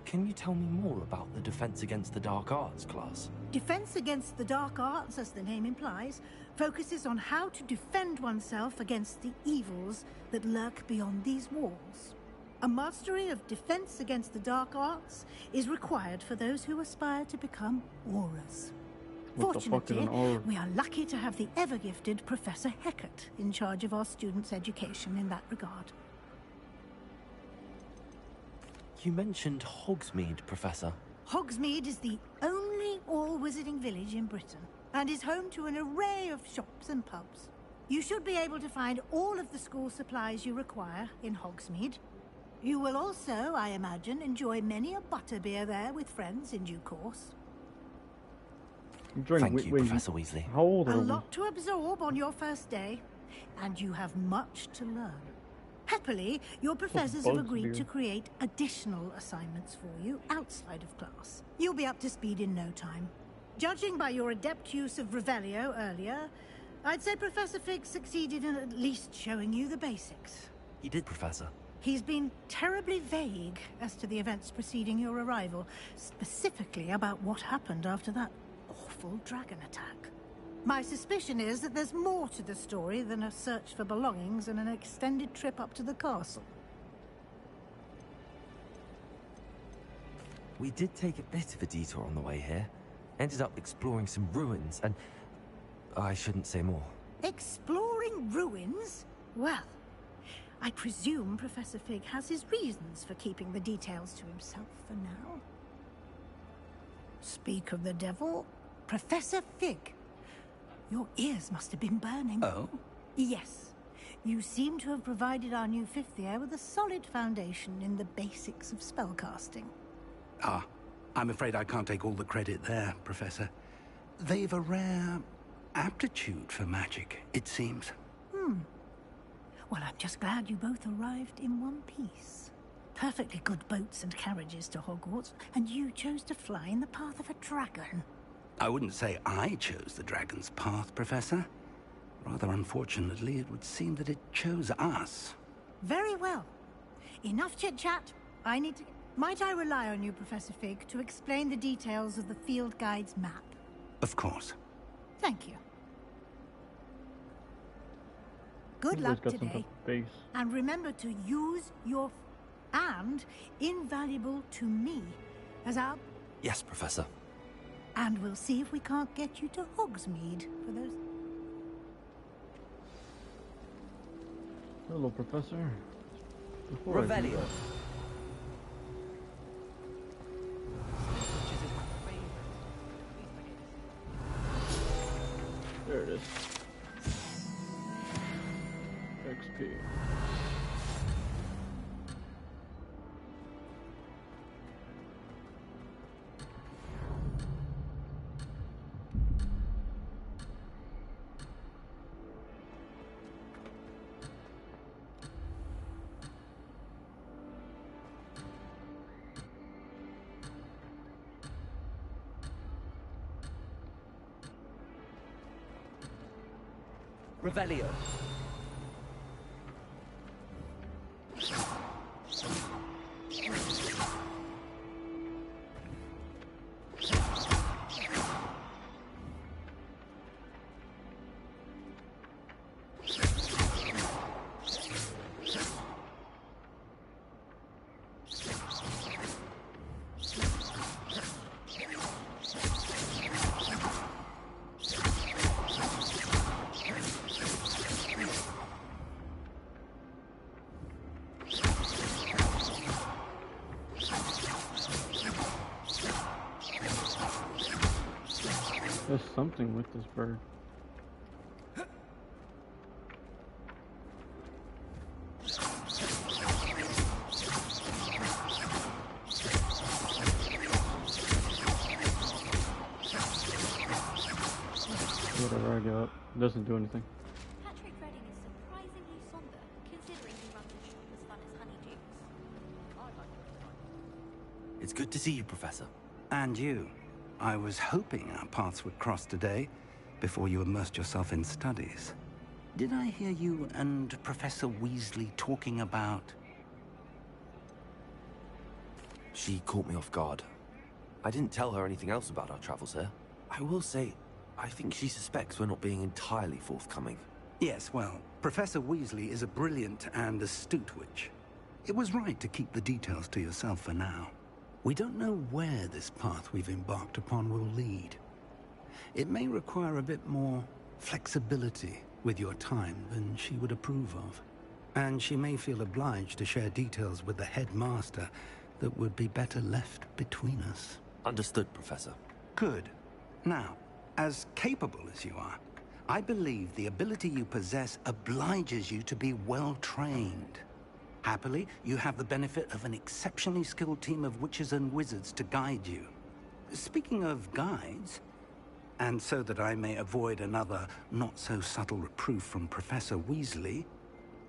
Can you tell me more about the Defense Against the Dark Arts class? Defense Against the Dark Arts, as the name implies, focuses on how to defend oneself against the evils that lurk beyond these walls. A mastery of Defense Against the Dark Arts is required for those who aspire to become Aurors. Fortunately, we are lucky to have the ever-gifted Professor Hecat in charge of our students' education in that regard. You mentioned Hogsmeade, Professor. Hogsmeade is the only all-wizarding village in Britain, and is home to an array of shops and pubs. You should be able to find all of the school supplies you require in Hogsmeade. You will also, I imagine, enjoy many a butterbeer there with friends in due course. Thank you, Professor Weasley. How old are A we? lot to absorb on your first day, and you have much to learn. Happily, your professors have agreed to create additional assignments for you outside of class. You'll be up to speed in no time. Judging by your adept use of Revelio earlier, I'd say Professor Fig succeeded in at least showing you the basics. He did, Professor. He's been terribly vague as to the events preceding your arrival, specifically about what happened after that awful dragon attack. My suspicion is that there's more to the story than a search for belongings and an extended trip up to the castle. We did take a bit of a detour on the way here. Ended up exploring some ruins and... I shouldn't say more. Exploring ruins? Well, I presume Professor Fig has his reasons for keeping the details to himself for now. Speak of the devil, Professor Fig. Your ears must have been burning. Oh? Yes. You seem to have provided our new fifth year with a solid foundation in the basics of spellcasting. Ah, I'm afraid I can't take all the credit there, Professor. They've a rare aptitude for magic, it seems. Well, I'm just glad you both arrived in one piece. Perfectly good boats and carriages to Hogwarts, and you chose to fly in the path of a dragon. I wouldn't say I chose the dragon's path, Professor. Rather unfortunately, it would seem that it chose us. Very well. Enough chit-chat. I need to... Might I rely on you, Professor Fig, to explain the details of the field guide's map? Of course. Thank you. Good You luck guys got some today. face. And remember to use your... and invaluable to me as our... Yes, Professor. And we'll see if we can't get you to Hogsmeade for those... Hello, Professor. Before I do Revelio. that- There it is. XP. Revelio. There's something with this bird. Whatever I got, it doesn't do anything. Patrick Redding is surprisingly somber, considering he runs a shop as fun as Honeydukes. It's good to see you, Professor. And you. I was hoping our paths would cross today, before you immersed yourself in studies. Did I hear you and Professor Weasley talking about... She caught me off guard. I didn't tell her anything else about our travels here. I will say, I think she suspects we're not being entirely forthcoming. Yes, well, Professor Weasley is a brilliant and astute witch. It was right to keep the details to yourself for now. We don't know where this path we've embarked upon will lead. It may require a bit more flexibility with your time than she would approve of. And she may feel obliged to share details with the headmaster that would be better left between us. Understood, Professor. Good. Now, as capable as you are, I believe the ability you possess obliges you to be well-trained. Happily, you have the benefit of an exceptionally skilled team of witches and wizards to guide you. Speaking of guides, and so that I may avoid another not-so-subtle reproof from Professor Weasley,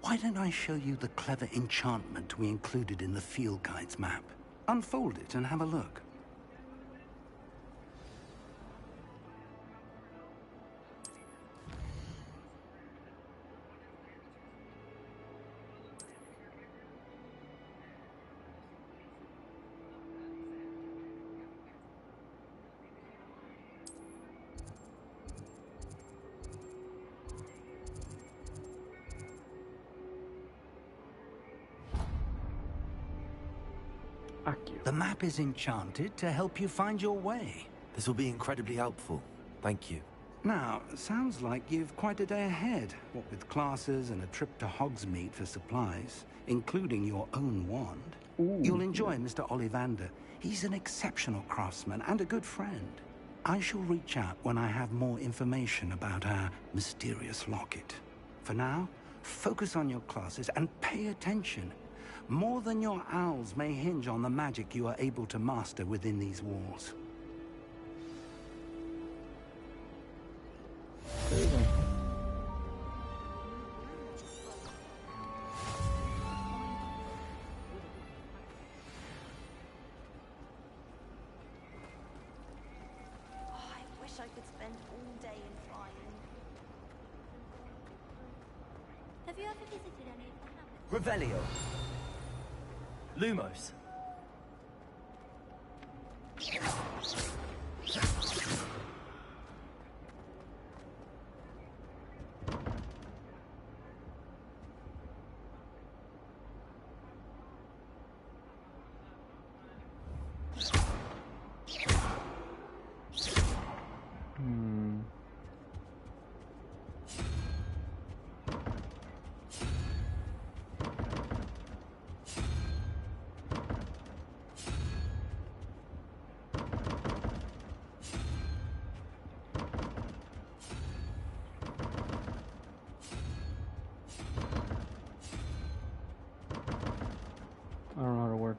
why don't I show you the clever enchantment we included in the field guide's map? Unfold it and have a look. The map is enchanted to help you find your way. This will be incredibly helpful. Thank you. Now, sounds like you've quite a day ahead, what with classes and a trip to Hogsmeade for supplies, including your own wand. Ooh. You'll enjoy Mr. Ollivander. He's an exceptional craftsman and a good friend. I shall reach out when I have more information about our mysterious locket. For now, focus on your classes and pay attention. More than your owls may hinge on the magic you are able to master within these walls. There you go. Oh, I wish I could spend all day in flying. Have you ever visited any of the hamlets? Revelio. Lumos.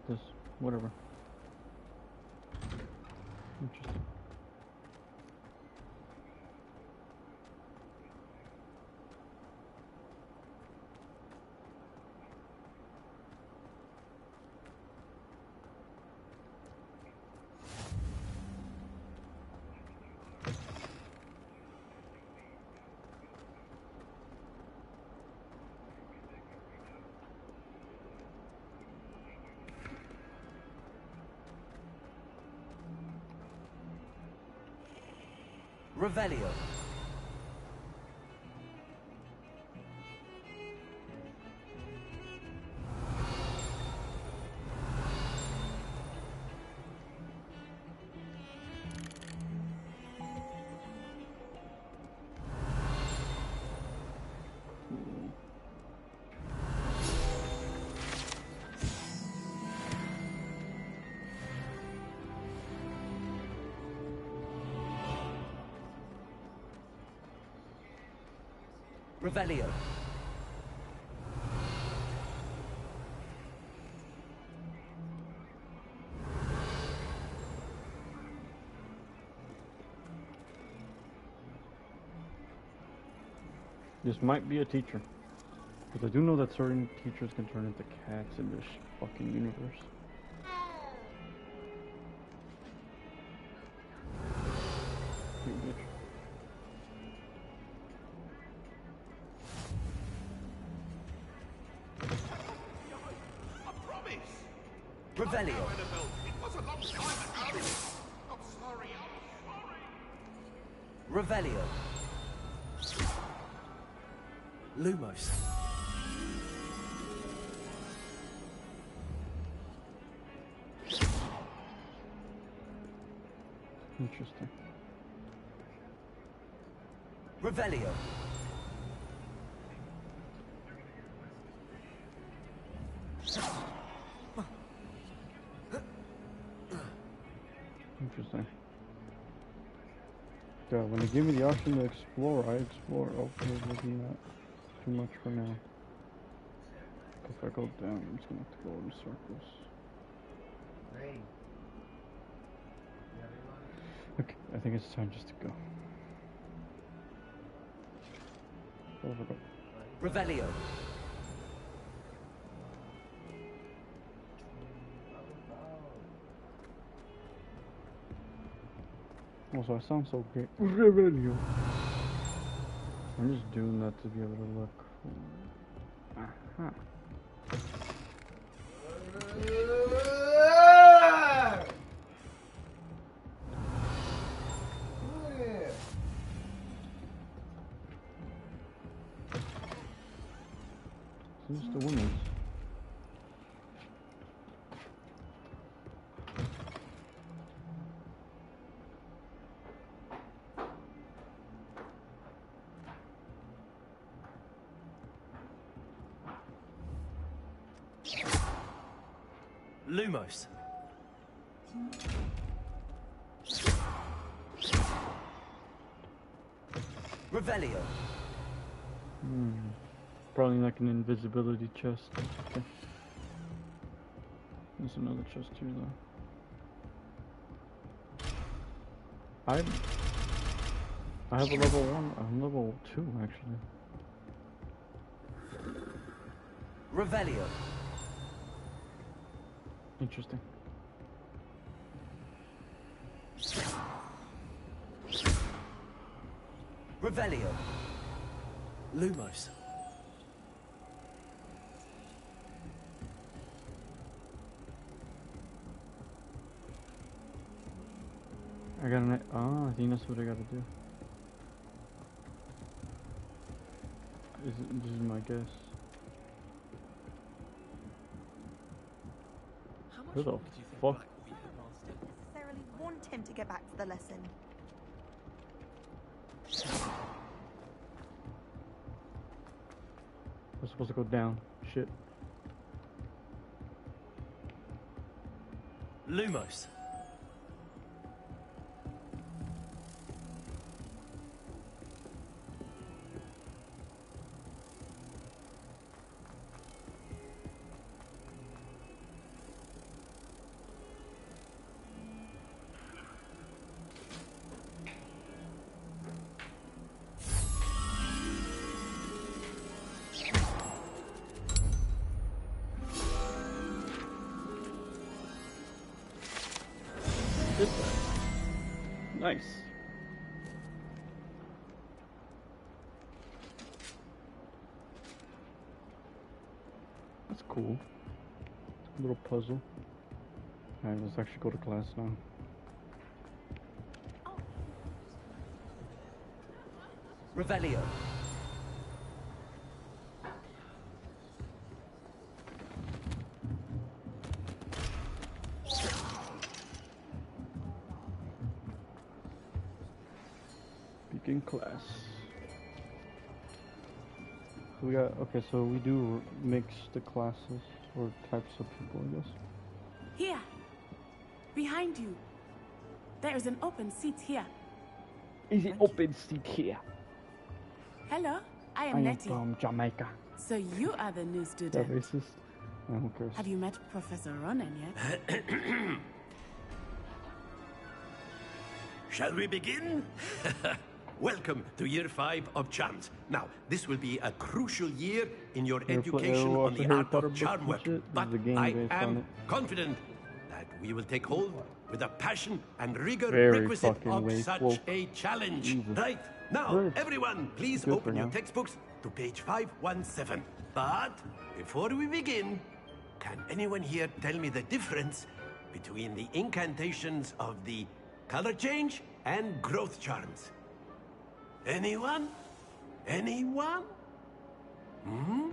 this. Whatever. Interesting. Revelio. Revelio. This might be a teacher. Because I do know that certain teachers can turn into cats in this fucking universe. You bitch. Revelio. It was a long time ago. I'm sorry. Revelio. Lumos. Interesting. Revelio. Interesting. Yeah, when they give me the option to explore, I explore. Okay, maybe not too much for now. If I go down, I'm just gonna have to go in circles. Okay, I think it's time just to go. Over go. Revelio. Also, I sound so great. Revelio. I'm just doing that to be able to look. Aha. Who's the women's? Lumos. Revelio. Probably like an invisibility chest. Okay. There's another chest here though. I have a level 1, I'm level 2 actually. Revelio. Interesting. Revelio. Lumos. I got an. I think that's what I gotta do. This is my guess. Who the fuck? Necessarily want him to get back to the lesson. We're supposed to go down. Shit. Lumos. Nice. That's cool. Little puzzle. Alright, let's actually go to class now. Revelio. Begin class. We got, okay, so we do mix the classes or types of people, I guess. Here, behind you. There is an open seat here. Is it open seat here? Hello, I I am am Nettie. from Jamaica. So you are the new Is that student. racist? No, who cares? Have you met Professor Ronan yet? Shall we begin? Welcome to Year 5 of Charms. Now, this will be a crucial year in your education on the art of charm work. But I am confident that we will take hold with the passion and rigor Very requisite fucking of way such woke. a challenge. Jesus. Right, now, Good. everyone, please Good open for your now. textbooks to page 517. But before we begin, can anyone here tell me the difference between the incantations of the color change and growth charms? Anyone? Anyone? Hmm?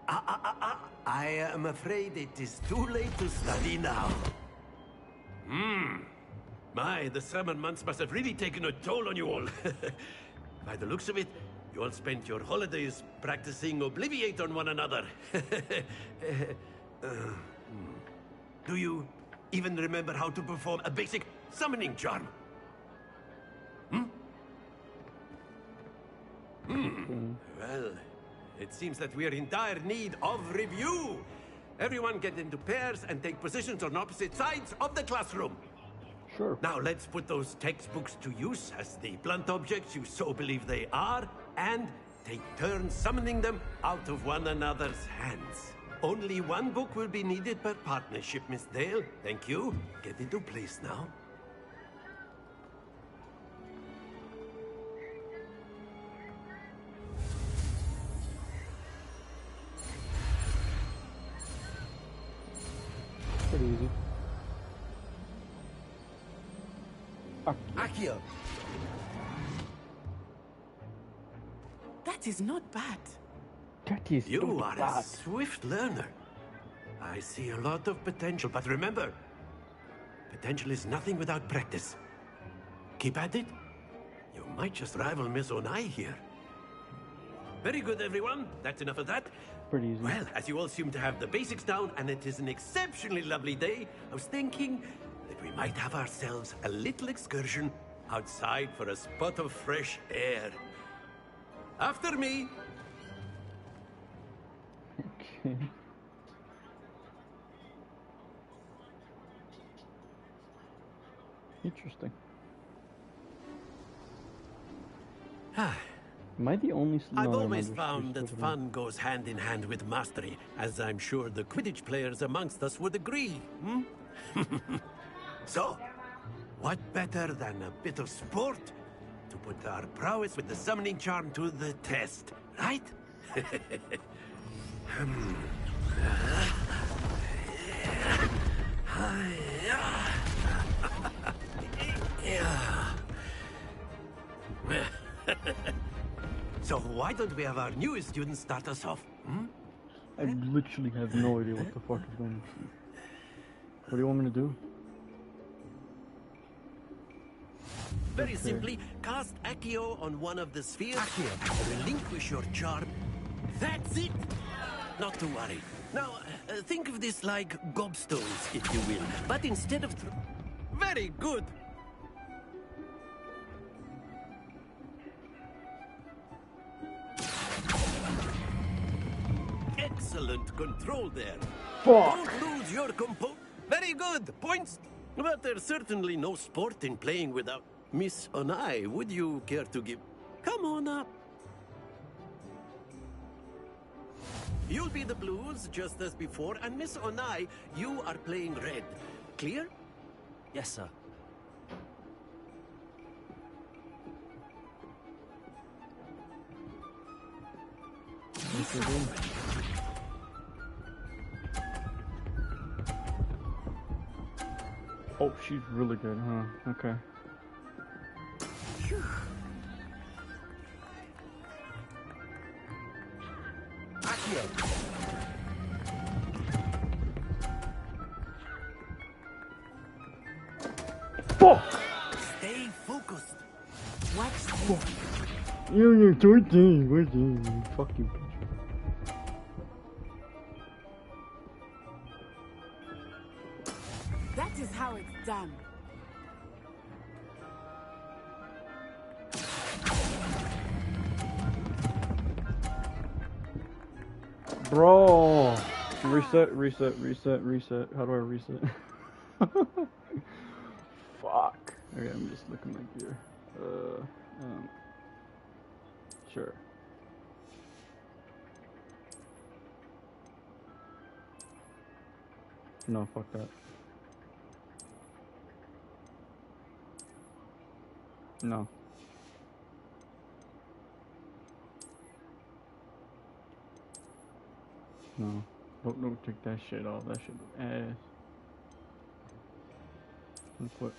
I am afraid it is too late to study now. My, the summer months must have really taken a toll on you all. By the looks of it, you all spent your holidays practicing Obliviate on one another. Do you even remember how to perform a basic summoning charm? Well, it seems that we are in dire need of review. Everyone get into pairs and take positions on opposite sides of the classroom. Sure. Now let's put those textbooks to use as the blunt objects you so believe they are, and take turns summoning them out of one another's hands. Only one book will be needed per partnership, Miss Dale. Thank you. Get into place now. Pretty easy. Accio. That is not bad. That is You not are a bad. swift learner. I see a lot of potential, but remember, potential is nothing without practice. Keep at it. You might just rival Miss Onai here. Very good, everyone. That's enough of that. Pretty easy. Well, as you all seem to have the basics down, and it is an exceptionally lovely day, I was thinking that we might have ourselves a little excursion outside for a spot of fresh air. After me. Okay. Interesting. Am I the only? I've no, always there's found that over there. fun goes hand in hand with mastery, as I'm sure the Quidditch players amongst us would agree. So, what better than a bit of sport to put our prowess with the summoning charm to the test, right? So why don't we have our newest student start us off? I literally have no idea what the fuck is going on. What do you want me to do? Very simply, cast Accio on one of the spheres. Relinquish your charm. That's it! Not to worry. Now, think of this like gobstones, if you will. But instead of... Very good! Excellent control there. Fuck. Don't lose your compo... Very good! Points! But there's certainly no sport in playing without... Miss Onai, would you care to give... Come on up. You'll be the blues, just as before, and Miss Onai, you are playing red. Clear? Yes, sir. to do. Oh, she's really good, huh? Okay. Fuck! Stay focused. Watch Fuck. You're 13. Where's you fucking bitch? That is how it's done. Bro! Reset, reset, reset, reset. How do I reset? Fuck. Okay, I'm just looking like here. Sure. No, fuck that. No. No. Don't take that shit off. That shit is ass. Let's quit.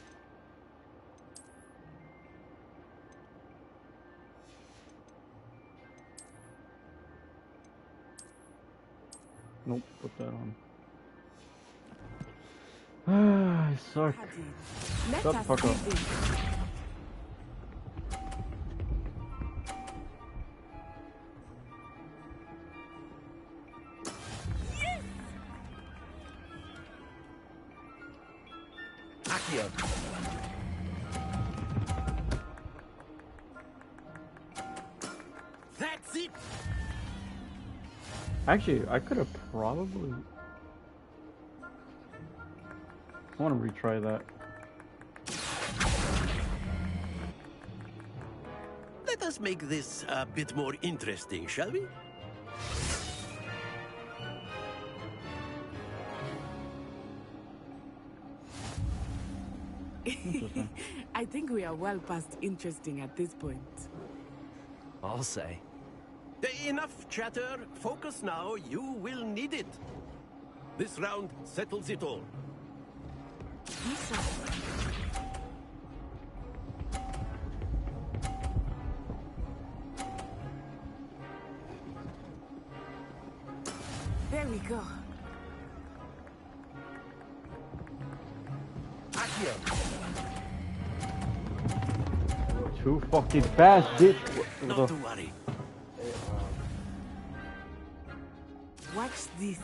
Nope, put that on. Ah, I suck. Shut the fuck up. That's it. Actually, I could have probably. I want to retry that. Let us make this a bit more interesting, shall we? I think we are well past interesting at this point. I'll say. Enough chatter. Focus now. You will need it. This round settles it all. There we go. Too fucking fast, bitch. Not to worry. Watch this.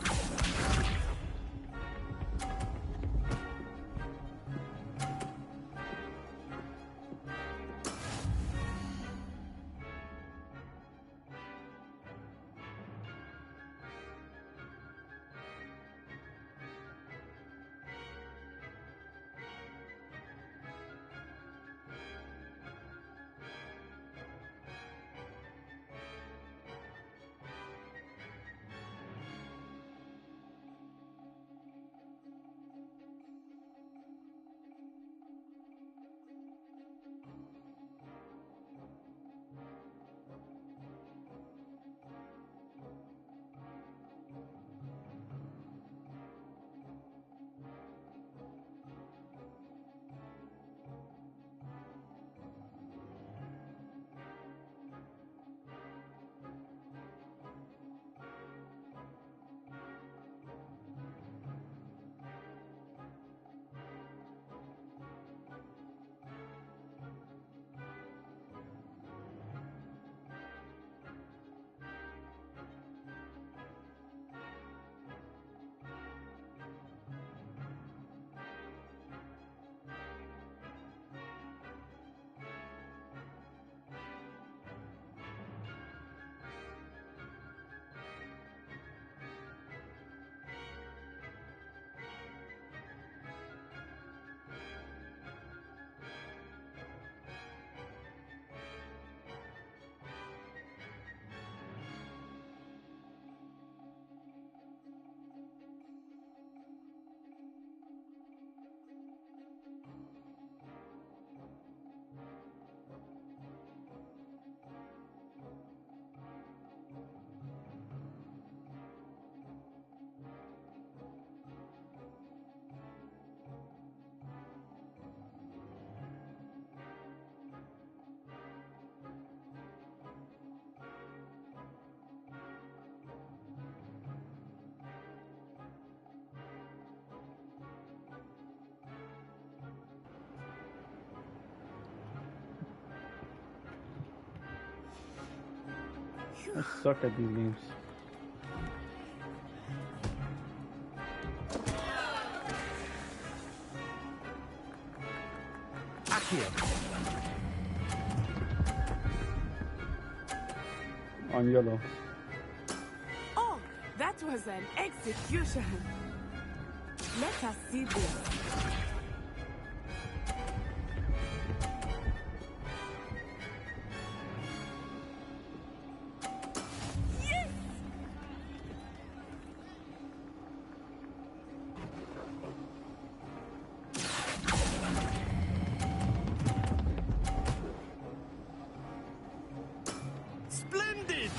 I suck at these games. On yellow. Oh, that was an execution. Let us see this. Yes! Splendid!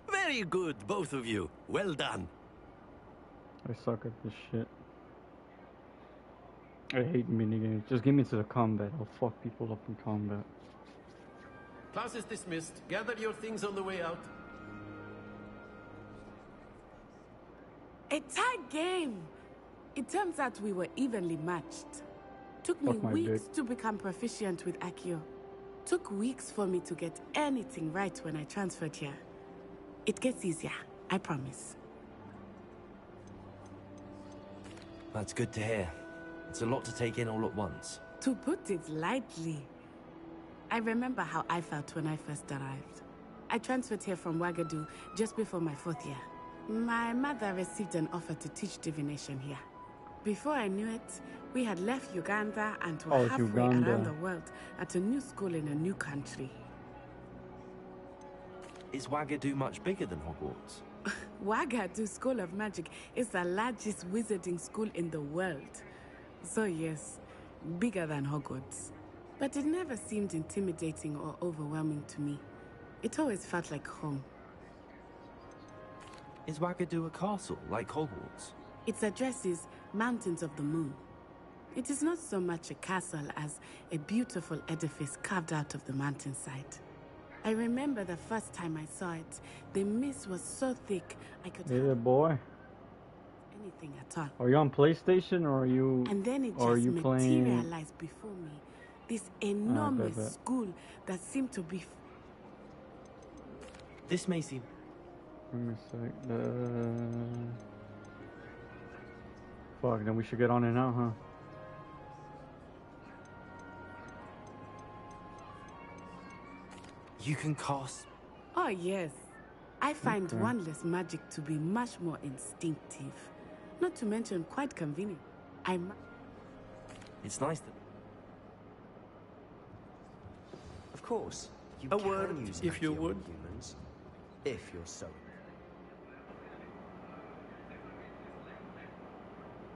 Very good, both of you. Well done. I suck at this shit. I hate minigames. Just get me to the combat. I'll fuck people up in combat. Class is dismissed. Gather your things on the way out. A tight game. It turns out we were evenly matched. Took me Fuck my weeks dick. to become proficient with Accio. Took weeks for me to get anything right when I transferred here. It gets easier, I promise. That's good to hear. It's a lot to take in all at once. To put it lightly, I remember how I felt when I first arrived. I transferred here from Ouagadougou just before my 4th year. My mother received an offer to teach divination here. Before I knew it, we had left Uganda and were halfway Uganda. around the world at a new school in a new country. Is Ouagadougou much bigger than Hogwarts? Ouagadougou School of Magic is the largest wizarding school in the world. So yes, bigger than Hogwarts. But it never seemed intimidating or overwhelming to me. It always felt like home. Is Ouagadougou a castle, like Hogwarts? Its address is Mountains of the Moon. It is not so much a castle as a beautiful edifice carved out of the mountainside. I remember the first time I saw it, the mist was so thick I could Yeah, boy. anything at all. Are you on PlayStation or are you? And then it or are just you playing? materialized before me. This enormous bet. school that seemed to be... This may seem... Let me sec. Fuck, then we should get on it now, huh? You can cast... Oh, yes. I find Okay. wandless magic to be much more instinctive. Not to mention quite convenient. It's nice that... Of course, you A can word, use if you Accio on would. humans, if you're so